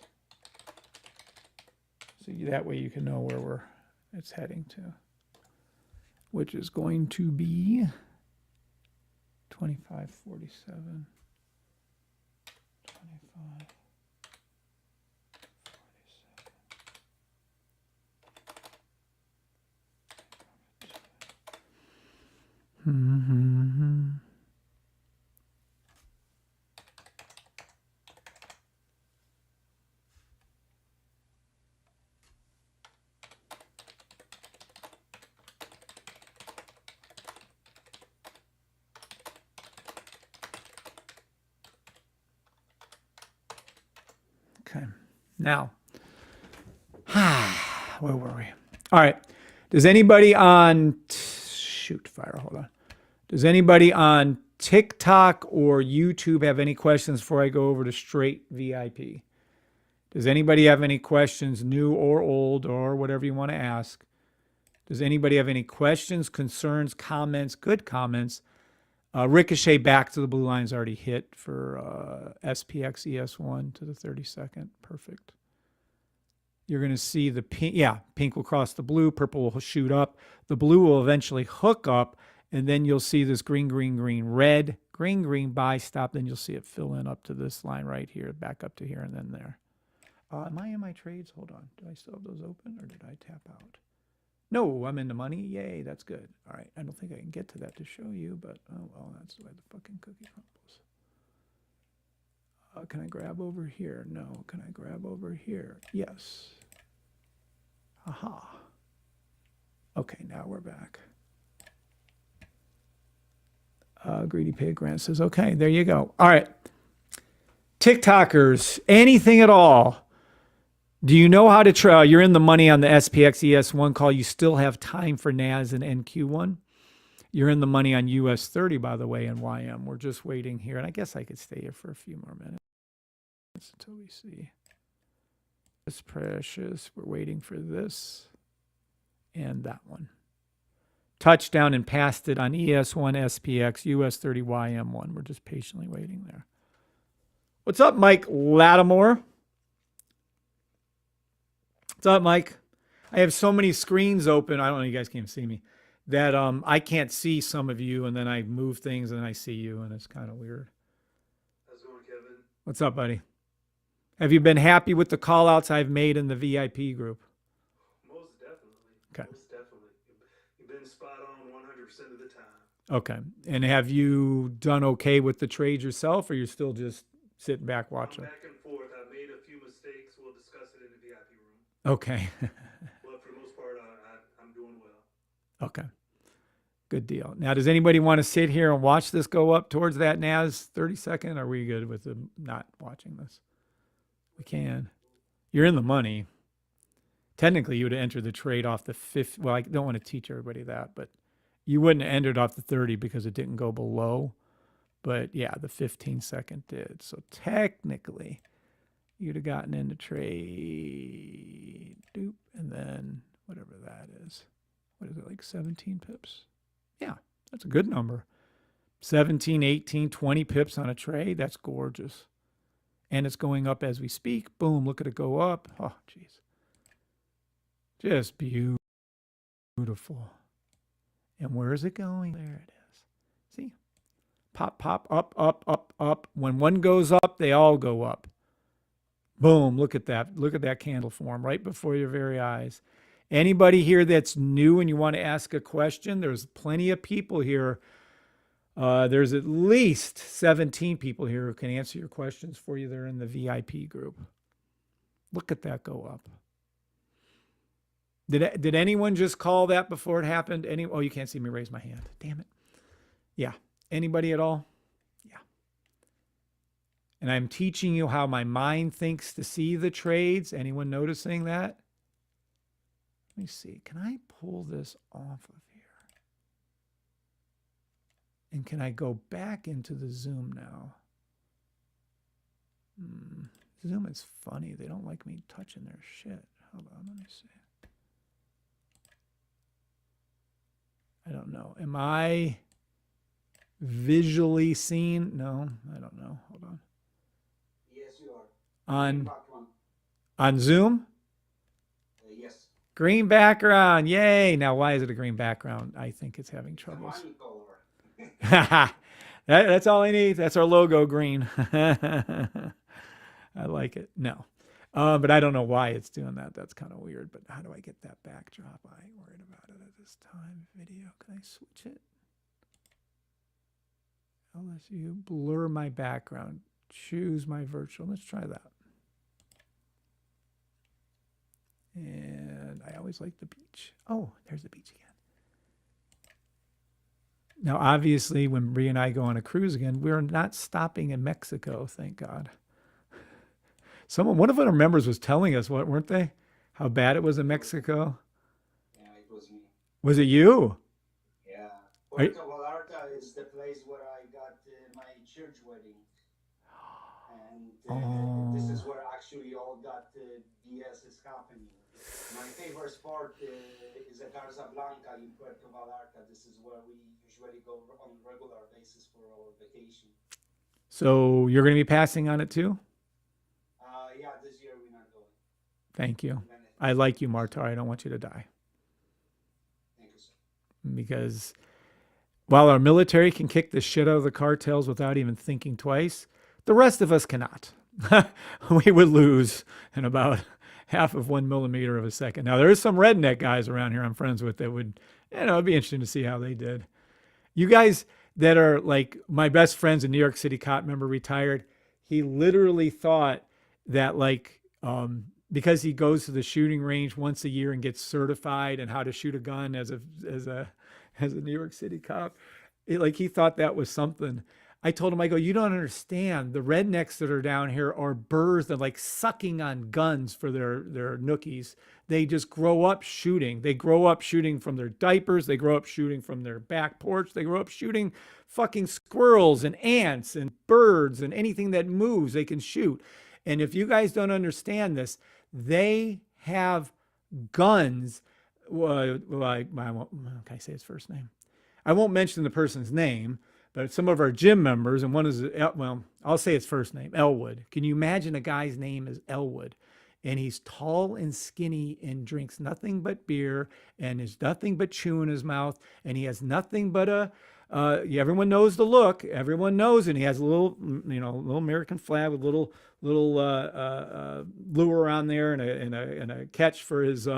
So that way you can know where it's heading to, which is going to be 25.47, 25. Mm-hmm. Okay. Now, where were we? All right. Does anybody on hold on. Does anybody on TikTok or YouTube have any questions before I go over to straight VIP? Does anybody have any questions, new or old, or whatever you want to ask? Does anybody have any questions, concerns, comments, good comments? Ricochet back to the blue line's already hit for SPX ES1 to the 32nd. Perfect. You're going to see the pink. Yeah, pink will cross the blue. Purple will shoot up. The blue will eventually hook up And then you'll see this green, green, green, red, green, green, buy, stop. Then you'll see it fill in up to this line right here, back up to here, and then there. Am I in my trades? Hold on. Do I still have those open, or did I tap out? No, I'm in the money. Yay, that's good. All right, I don't think I can get to that to show you, but oh well, that's the way the fucking cookie crumbles. Can I grab over here? No. Can I grab over here? Yes. Aha. Okay, now we're back. Greedy Pig Grant says, okay, there you go. All right. TikTokers, anything at all. Do you know how to try? You're in the money on the SPX ES1 call. You still have time for NAS and NQ1. You're in the money on US 30, by the way, and YM. We're just waiting here. And I guess I could stay here for a few more minutes until we see. This precious. We're waiting for this and that one. Touchdown and passed it on ES1 SPX, US 30 YM1. We're just patiently waiting there. What's up, Mike Lattimore? What's up, Mike? I have so many screens open. I don't know, you guys can't see me. That I can't see some of you, and then I move things, and then I see you, and it's kind of weird. How's it going, Kevin? What's up, buddy? Have you been happy with the call-outs I've made in the VIP group? Most definitely. Okay. Most definitely. You've been spot on 100% of the time. Okay. And have you done okay with the trades yourself, or you're still just sitting back watching? I'm back and forth. I've made a few mistakes. We'll discuss it in the VIP room. Okay. But for the most part, I'm doing well. Okay. Good deal. Now, does anybody want to sit here and watch this go up towards that NAS 30-second? Are we good with them not watching this? We can. You're in the money. Technically, you would have entered the trade off the 50. Well, I don't want to teach everybody that, but you wouldn't have entered off the 30 because it didn't go below. But yeah, the 15-second did. So technically, you'd have gotten into trade, doop, and then whatever that is. What is it, like 17 pips? Yeah, that's a good number. 17, 18, 20 pips on a trade. That's gorgeous. And it's going up as we speak. Boom, look at it go up. Oh, jeez. Just beautiful. And where is it going? There it is. See? Pop, pop, up, up, up, up. When one goes up, they all go up. Boom, look at that. Look at that candle form right before your very eyes. Anybody here that's new and you want to ask a question, there's plenty of people here. There's at least 17 people here who can answer your questions for you. They're in the VIP group. Look at that go up. Did anyone just call that before it happened? Oh, you can't see me raise my hand. Damn it. Yeah. Anybody at all? Yeah. And I'm teaching you how my mind thinks to see the trades. Anyone noticing that? Let me see. Can I pull this off of here? And can I go back into the Zoom now? Zoom is funny. They don't like me touching their shit. Hold on, let me see. I don't know. Am I visually seen? No, I don't know. Hold on. Yes, you are. On Zoom? Yes. Green background. Yay. Now, why is it a green background? I think it's having troubles. Money color. That's all I need. That's our logo, green. I like it. No. But I don't know why it's doing that. That's kind of weird. But how do I get that backdrop? I ain't worried about it at this time. Video. Can I switch it? LSU. Blur my background. Choose my virtual. Let's try that. And I always like the beach. Oh, there's the beach again. Now, obviously, when Bree and I go on a cruise again, we're not stopping in Mexico, thank God. One of our members was telling us, weren't they? How bad it was in Mexico? Yeah, it was me. Was it you? Yeah. Puerto Vallarta is the place where I got my church wedding. And this is where actually all that BS is happening. My favorite spot is the Garza Blanca in Puerto Vallarta. This is where we usually go on a regular basis for our vacation. So you're going to be passing on it too? Yeah, this year we're not going. Thank you. I like you, Martar. I don't want you to die. Thank you, sir. Because while our military can kick the shit out of the cartels without even thinking twice, the rest of us cannot. We would lose in about half of 1 millimeter of a second. Now, there is some redneck guys around here I'm friends with that would, it'd be interesting to see how they did. You guys that are like my best friend's a New York City cop member, retired. He literally thought that because he goes to the shooting range once a year and gets certified in how to shoot a gun as a New York City cop, he thought that was something. I told him, I go, you don't understand. The rednecks that are down here are birds that like sucking on guns for their nookies. They just grow up shooting. They grow up shooting from their diapers. They grow up shooting from their back porch. They grow up shooting fucking squirrels and ants and birds and anything that moves, they can shoot. And if you guys don't understand this, they have guns. Can I say his first name? I won't mention the person's name, but some of our gym members, and one is, I'll say his first name, Elwood. Can you imagine a guy's name is Elwood? And he's tall and skinny and drinks nothing but beer and is nothing but chewing his mouth. And he has nothing but everyone knows the look. Everyone knows, and he has a little American flag with little lure on there and a catch for his.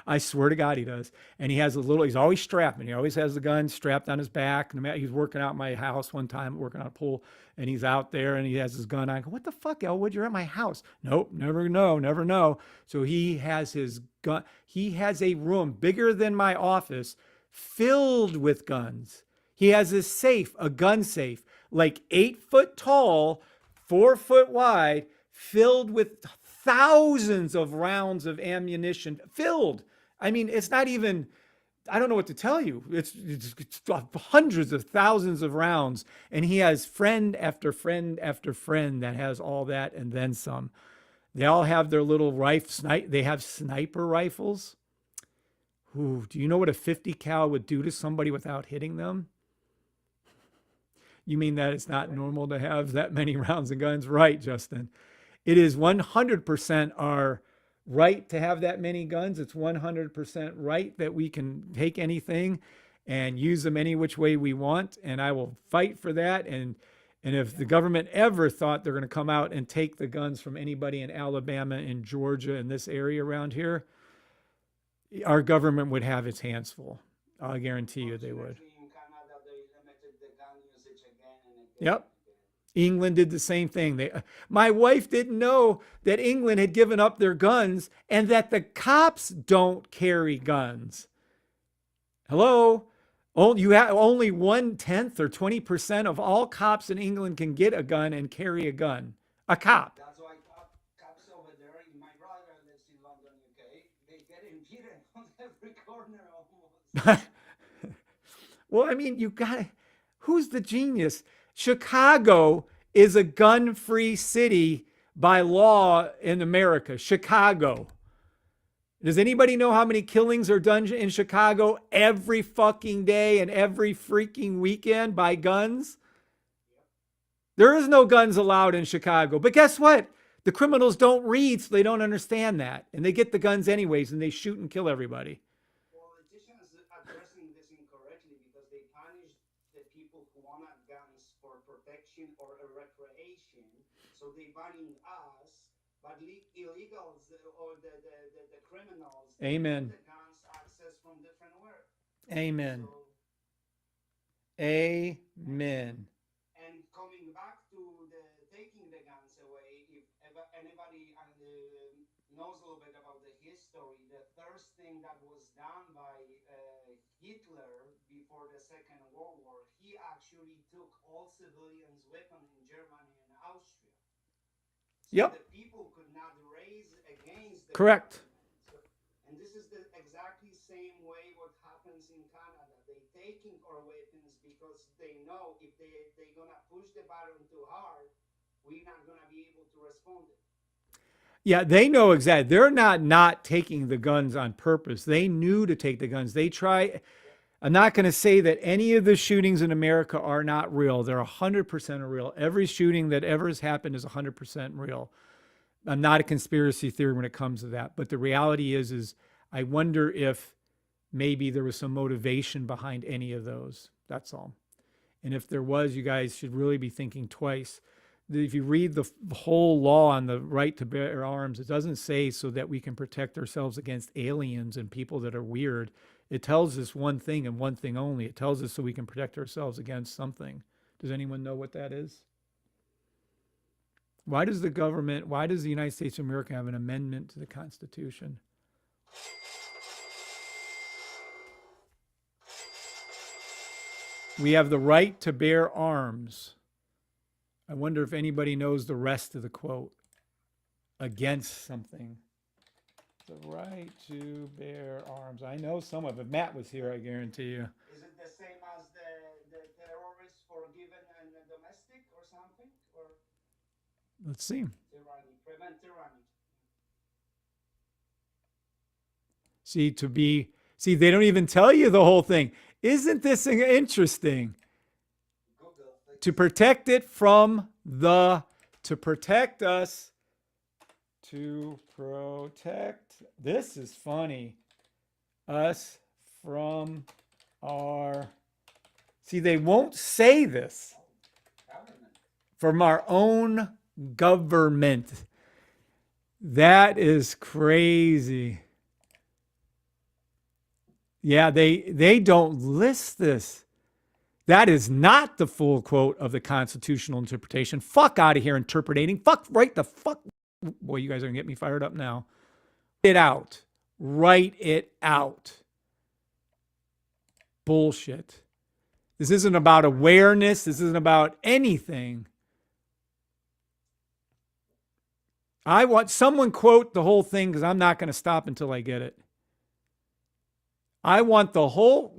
I swear to God, he does. And he has he's always strapping. He always has the gun strapped on his back. He's working out at my house one time, working on a pool, and he's out there and he has his gun on. I go, what the fuck, Elwood? You're at my house. Nope, never know. So he has his gun. He has a room bigger than my office filled with guns. He has a safe, a gun safe, like 8 foot tall, 4 foot wide, filled with thousands of rounds of ammunition. Filled. I mean, it's not even, I don't know what to tell you. It's hundreds of thousands of rounds. And he has friend after friend after friend that has all that and then some. They all have their little they have sniper rifles. Ooh, do you know what a 50 cal would do to somebody without hitting them? You mean that it's not normal to have that many rounds of guns? Right, Justin. It is 100% our right to have that many guns. It's 100% right that we can take anything and use them any which way we want. And I will fight for that. And if the government ever thought they're going to come out and take the guns from anybody in Alabama and Georgia and this area around here, our government would have its hands full. I'll guarantee you they would. Yep. England did the same thing. My wife didn't know that England had given up their guns and that the cops don't carry guns. Hello? You have only 1/10 or 20% of all cops in England can get a gun and carry a gun. A cop. That's why cops over there, my brother lives in London, UK, they get impeded on every corner almost. Well, I mean, who's the genius? Chicago is a gun-free city by law in America. Chicago. Does anybody know how many killings are done in Chicago every fucking day and every freaking weekend by guns? There is no guns allowed in Chicago. But guess what? The criminals don't read, so they don't understand that. And they get the guns anyways, and they shoot and kill everybody. Politicians addressing this incorrectly because they punish the people who want guns for protection or a recreation. So they banning us, but illegals or the criminals, Amen. the guns access from different work. Amen. So, Amen. and coming back to the taking the guns away, if anybody knows a little bit about the history, the first thing that was done by Hitler before the Second World War, he actually took all civilians' weapons in Germany and Austria. So Yep. the people could not raise against the Correct. government. So, and this is the exactly same way what happens in Canada. They taking our weapons because they know if they're gonna push the button too hard, we're not gonna be able to respond it. Yeah, they know exactly. They're not taking the guns on purpose. They knew to take the guns. They try. I'm not going to say that any of the shootings in America are not real. They're 100% real. Every shooting that ever has happened is 100% real. I'm not a conspiracy theory when it comes to that. But the reality is I wonder if maybe there was some motivation behind any of those. That's all. And if there was, you guys should really be thinking twice. If you read the whole law on the right to bear arms, it doesn't say so that we can protect ourselves against aliens and people that are weird. It tells us one thing and one thing only. It tells us so we can protect ourselves against something. Does anyone know what that is? Why does the United States of America have an amendment to the Constitution? We have the right to bear arms. I wonder if anybody knows the rest of the quote. Against something. The right to bear arms. I know some of it. Matt was here, I guarantee you. Is it the same as the terrorists forgiven and the domestic or something? Or Let's see. tyranny, prevent tyranny? See, they don't even tell you the whole thing. Isn't this interesting? Google. To protect it from to protect us, this is funny, us from they won't say this, Government. from our own government. That is crazy. Yeah, they don't list this. That is not the full quote of the constitutional interpretation. Fuck out of here interpreting. Fuck right the fuck. Boy, you guys are going to get me fired up now. It out. Write it out. Bullshit. This isn't about awareness. This isn't about anything. I want someone quote the whole thing because I'm not going to stop until I get it. I want the whole,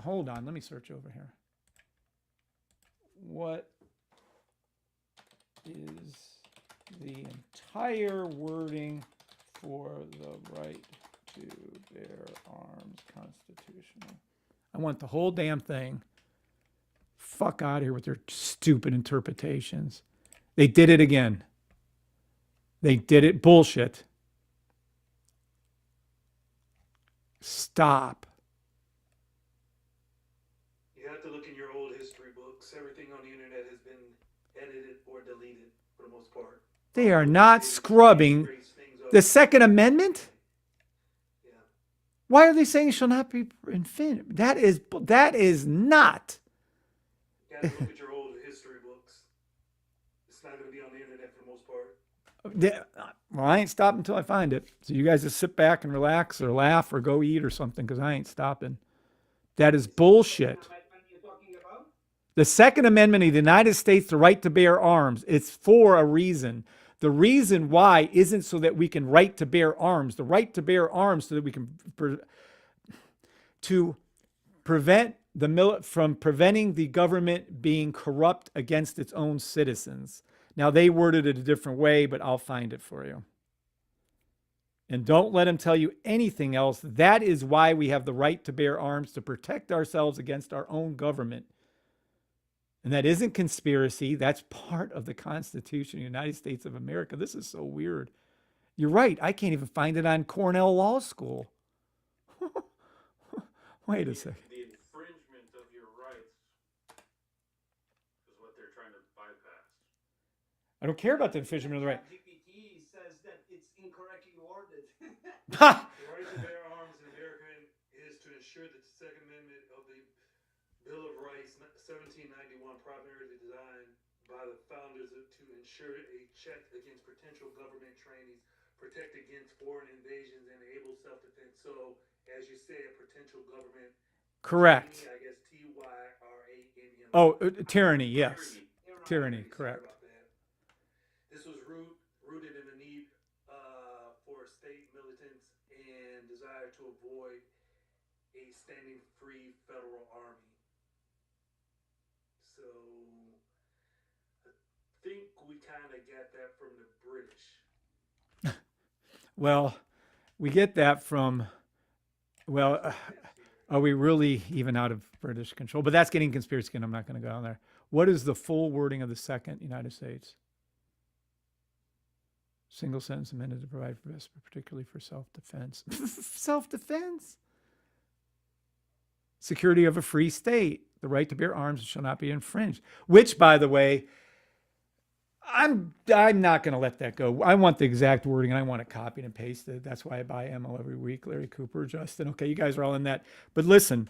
hold on, let me search over here. What is the entire wording for the right to bear arms constitutional? I want the whole damn thing. Fuck out of here with their stupid interpretations. They did it again. They did it. Bullshit. Stop. You have to look in your old history books. Everything on the internet has been edited or deleted for the most part. They are not scrubbing the Second Amendment. Yeah. Why are they saying it shall not be infringed? That is not. You got to look at your old history books. It's not going to be on the internet for the most part. Well, I ain't stopping until I find it. So you guys just sit back and relax or laugh or go eat or something because I ain't stopping. That is bullshit. You're talking about? The Second Amendment of the United States, the right to bear arms, it's for a reason. The reason why isn't so that we can right to bear arms. The right to bear arms so that we can to prevent from preventing the government being corrupt against its own citizens. Now, they worded it a different way, but I'll find it for you. And don't let them tell you anything else. That is why we have the right to bear arms, to protect ourselves against our own government. And that isn't conspiracy. That's part of the Constitution of the United States of America. This is so weird. You're right. I can't even find it on Cornell Law School. Wait a second. The infringement of your rights is what they're trying to bypass. I don't care about the infringement of the right. GPT says that it's incorrectly worded. The right to bear arms in America is to ensure that the Second Amendment of the Bill of Rights, 1791, primarily designed by the founders to ensure a check against potential government trainings, protect against foreign invasions, and enable self-defense. So, as you said, potential government. Correct. I guess TYRANY. Oh, tyranny, yes. Tyranny, Sorry correct. about that. This was rooted in the need for state militants and desire to avoid a standing free federal army. So I think we kind of got that from the British. Well, we get that from, are we really even out of British control? But that's getting conspiracy, and I'm not going to go on there. What is the full wording of the Second United States? Single sentence amended to provide for best, particularly for self-defense. Self-defense? Security of a free state. The the right to bear arms shall not be infringed. Which, by the way, I'm not going to let that go. I want the exact wording, and I want it copied and pasted. That's why I buy ML every week. Larry Cooper, Justin. Okay, you guys are all in that. But listen,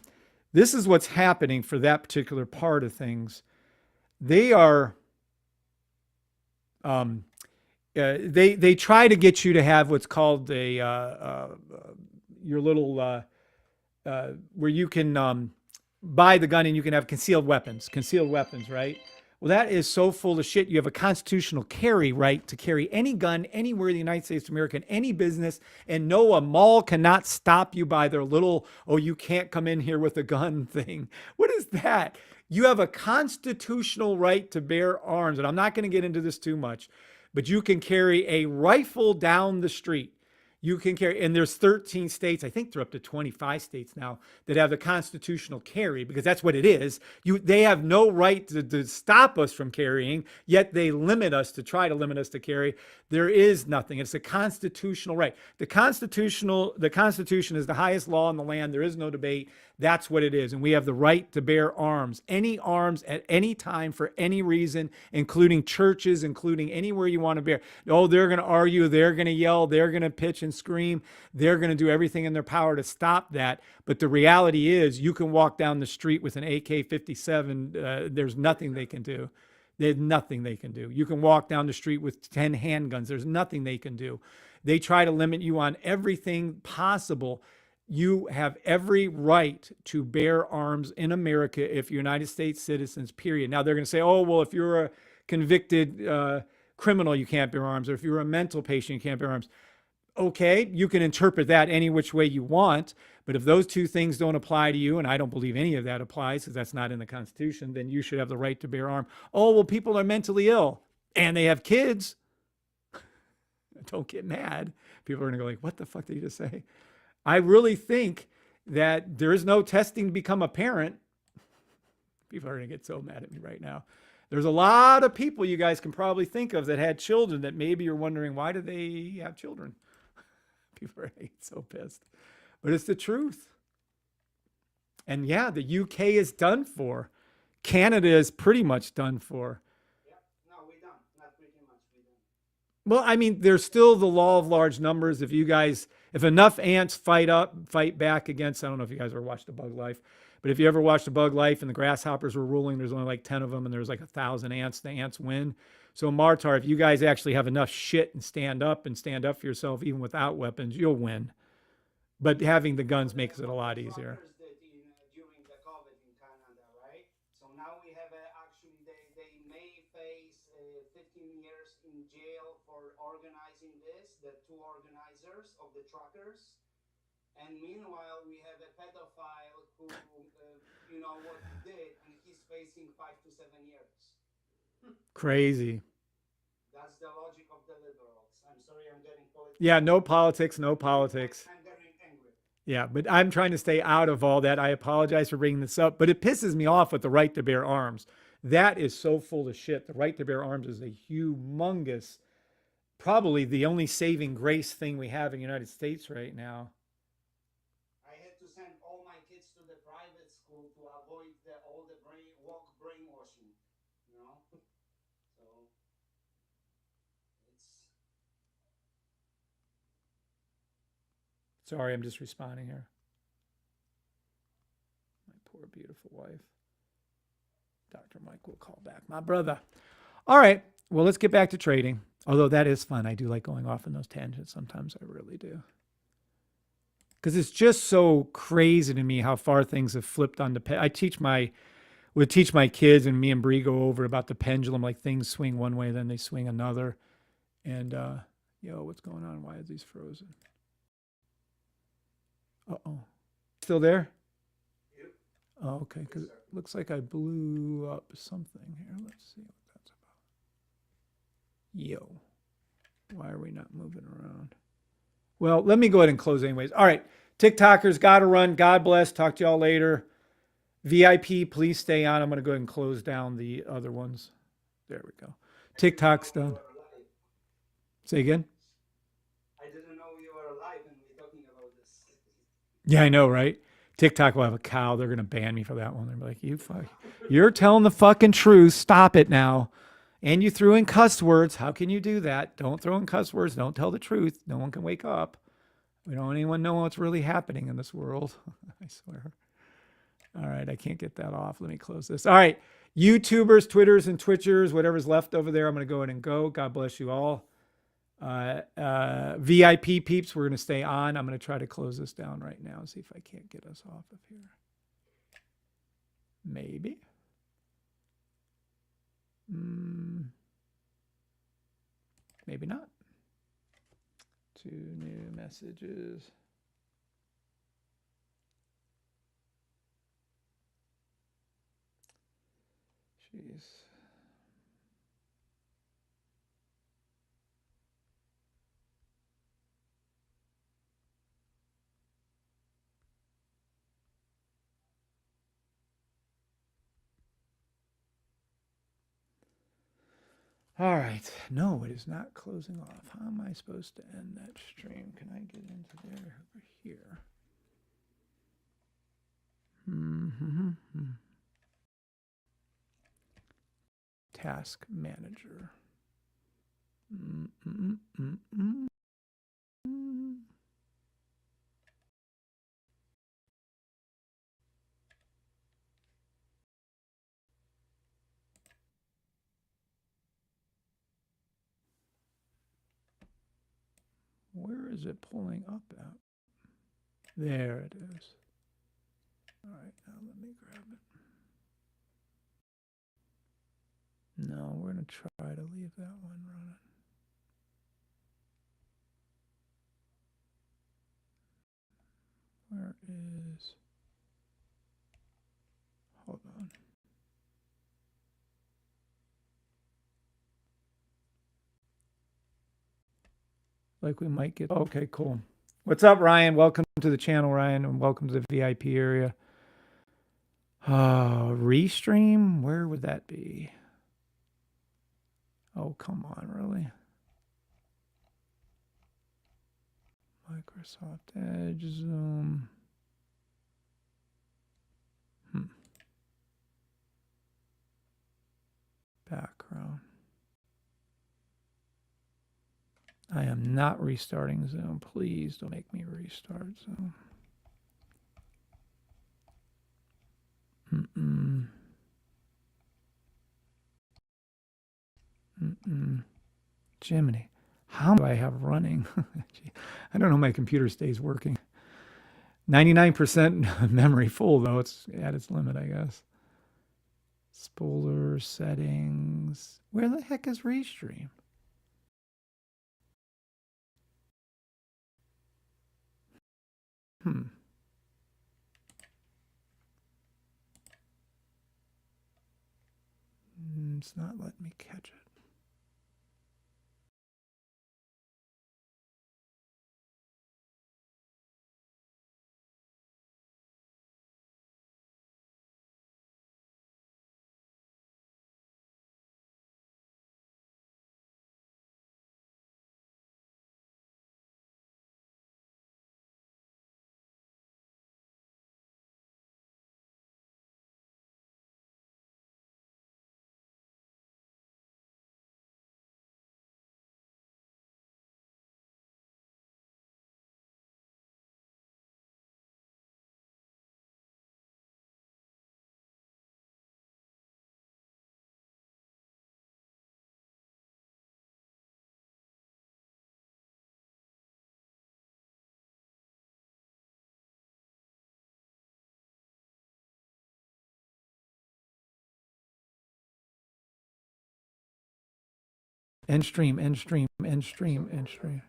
this is what's happening for that particular part of things. They are, they try to get you to have what's called your little where you can buy the gun and you can have concealed weapons, right? Well, that is so full of shit. You have a constitutional carry right to carry any gun anywhere in the United States of America, in any business, and no, a mall cannot stop you by their little, oh, you can't come in here with a gun thing. What is that? You have a constitutional right to bear arms, and I'm not going to get into this too much, but you can carry a rifle down the street. You can carry, and there's 13 states, I think they're up to 25 states now, that have the constitutional carry, because that's what it is. They have no right to stop us from carrying, yet they limit us to try to limit us to carry. There is nothing. It's a constitutional right. The Constitution is the highest law in the land. There is no debate. That's what it is. And we have the right to bear arms, any arms at any time for any reason, including churches, including anywhere you want to bear. Oh, they're going to argue. They're going to yell. They're going to pitch and scream. They're going to do everything in their power to stop that. But the reality is you can walk down the street with an AK-57. There's nothing they can do. There's nothing they can do. You can walk down the street with 10 handguns. There's nothing they can do. They try to limit you on everything possible. You have every right to bear arms in America if you're United States citizens, period. Now they're going to say, oh, well, if you're a convicted criminal, you can't bear arms. Or if you're a mental patient, you can't bear arms. Okay, you can interpret that any which way you want. But if those two things don't apply to you, and I don't believe any of that applies because that's not in the Constitution, then you should have the right to bear arms. Oh, well, people are mentally ill and they have kids. Don't get mad. People are going to go like, what the fuck did you just say? I really think that there is no testing to become a parent. People are going to get so mad at me right now. There's a lot of people you guys can probably think of that had children that maybe you're wondering, why do they have children? People are going to get so pissed. But it's the truth. And yeah, the UK is done for. Canada is pretty much done for. Yep. No, we're done. Not pretty much, we're done. Well, I mean, there's still the law of large numbers. If enough ants fight back against, I don't know if you guys ever watched The Bug Life, but if you ever watched The Bug Life and the grasshoppers were ruling, there's only like 10 of them and there's like 1,000 ants, the ants win. So Martar, if you guys actually have enough shit and stand up for yourself, even without weapons, you'll win. But having the guns makes it a lot easier. During the COVID in Canada, right? So now we have actually they may face 15 years in jail for organizing this, the two organizers of the truckers. And meanwhile, we have a pedophile who, you know what he did, and he's facing 5 to 7 years. Crazy. That's the logic of the liberals. I'm sorry, I'm getting political. Yeah, no politics. I'm getting angry. Yeah, but I'm trying to stay out of all that. I apologize for bringing this up, but it pisses me off with the right to bear arms. That is so full of shit. The right to bear arms is a humongous, probably the only saving grace thing we have in the United States right now. I had to send all my kids to the private school to avoid all the woke brainwashing, you know? So, it's... Sorry, I'm just responding here. My poor, beautiful wife. Dr. Mike will call back. My brother. All right. Well, let's get back to trading. Although that is fun. I do like going off in those tangents. Sometimes I really do. Because it's just so crazy to me how far things have flipped on the I would teach my kids, and me and Bree go over about the pendulum, like things swing one way, then they swing another. And, yo, what's going on? Why are these frozen? Uh-oh. Still there? Yep. Oh, okay. Because it looks like I blew up something here. Let's see what that's about. Yo. Why are we not moving around? Well, let me go ahead and close anyways. All right. TikTokers, got to run. God bless. Talk to y'all later. VIP, please stay on. I'm going to go ahead and close down the other ones. There we go. TikTok's done. Say again? I didn't know you were alive and we're talking about this. Yeah, I know, right? TikTok will have a cow. They're gonna ban me for that one. They're like, you're telling the fucking truth. Stop it now. And you threw in cuss words. How can you do that? Don't throw in cuss words. Don't tell the truth. No one can wake up. We don't want anyone know what's really happening in this world. I swear. All right, I can't get that off. Let me close this. All right, YouTubers, Twitters, and Twitchers, whatever's left over there, I'm going to go ahead and go. God bless you all. VIP peeps, we're going to stay on. I'm going to try to close this down right now and see if I can't get us off of here. Maybe. Maybe not. 2 new messages. Jeez. All right. No, it is not closing off. How am I supposed to end that stream? Can I get into there over here? Task manager. Where is it pulling up at? There it is. All right, now let me grab it. No, we're going to try to leave that one running. Where is... Hold on. Like we might get... Okay, cool. What's up, Ryan? Welcome to the channel, Ryan, and welcome to the VIP area. Restream? Where would that be? Oh, come on, really? Microsoft Edge, Zoom. Background. I am not restarting Zoom. Please don't make me restart Zoom. Jiminy. How do I have running? I don't know. My computer stays working. 99% memory full, though. It's at its limit, I guess. Spoiler settings. Where the heck is Restream? It's not letting me catch it. End stream, end stream, end stream, end stream.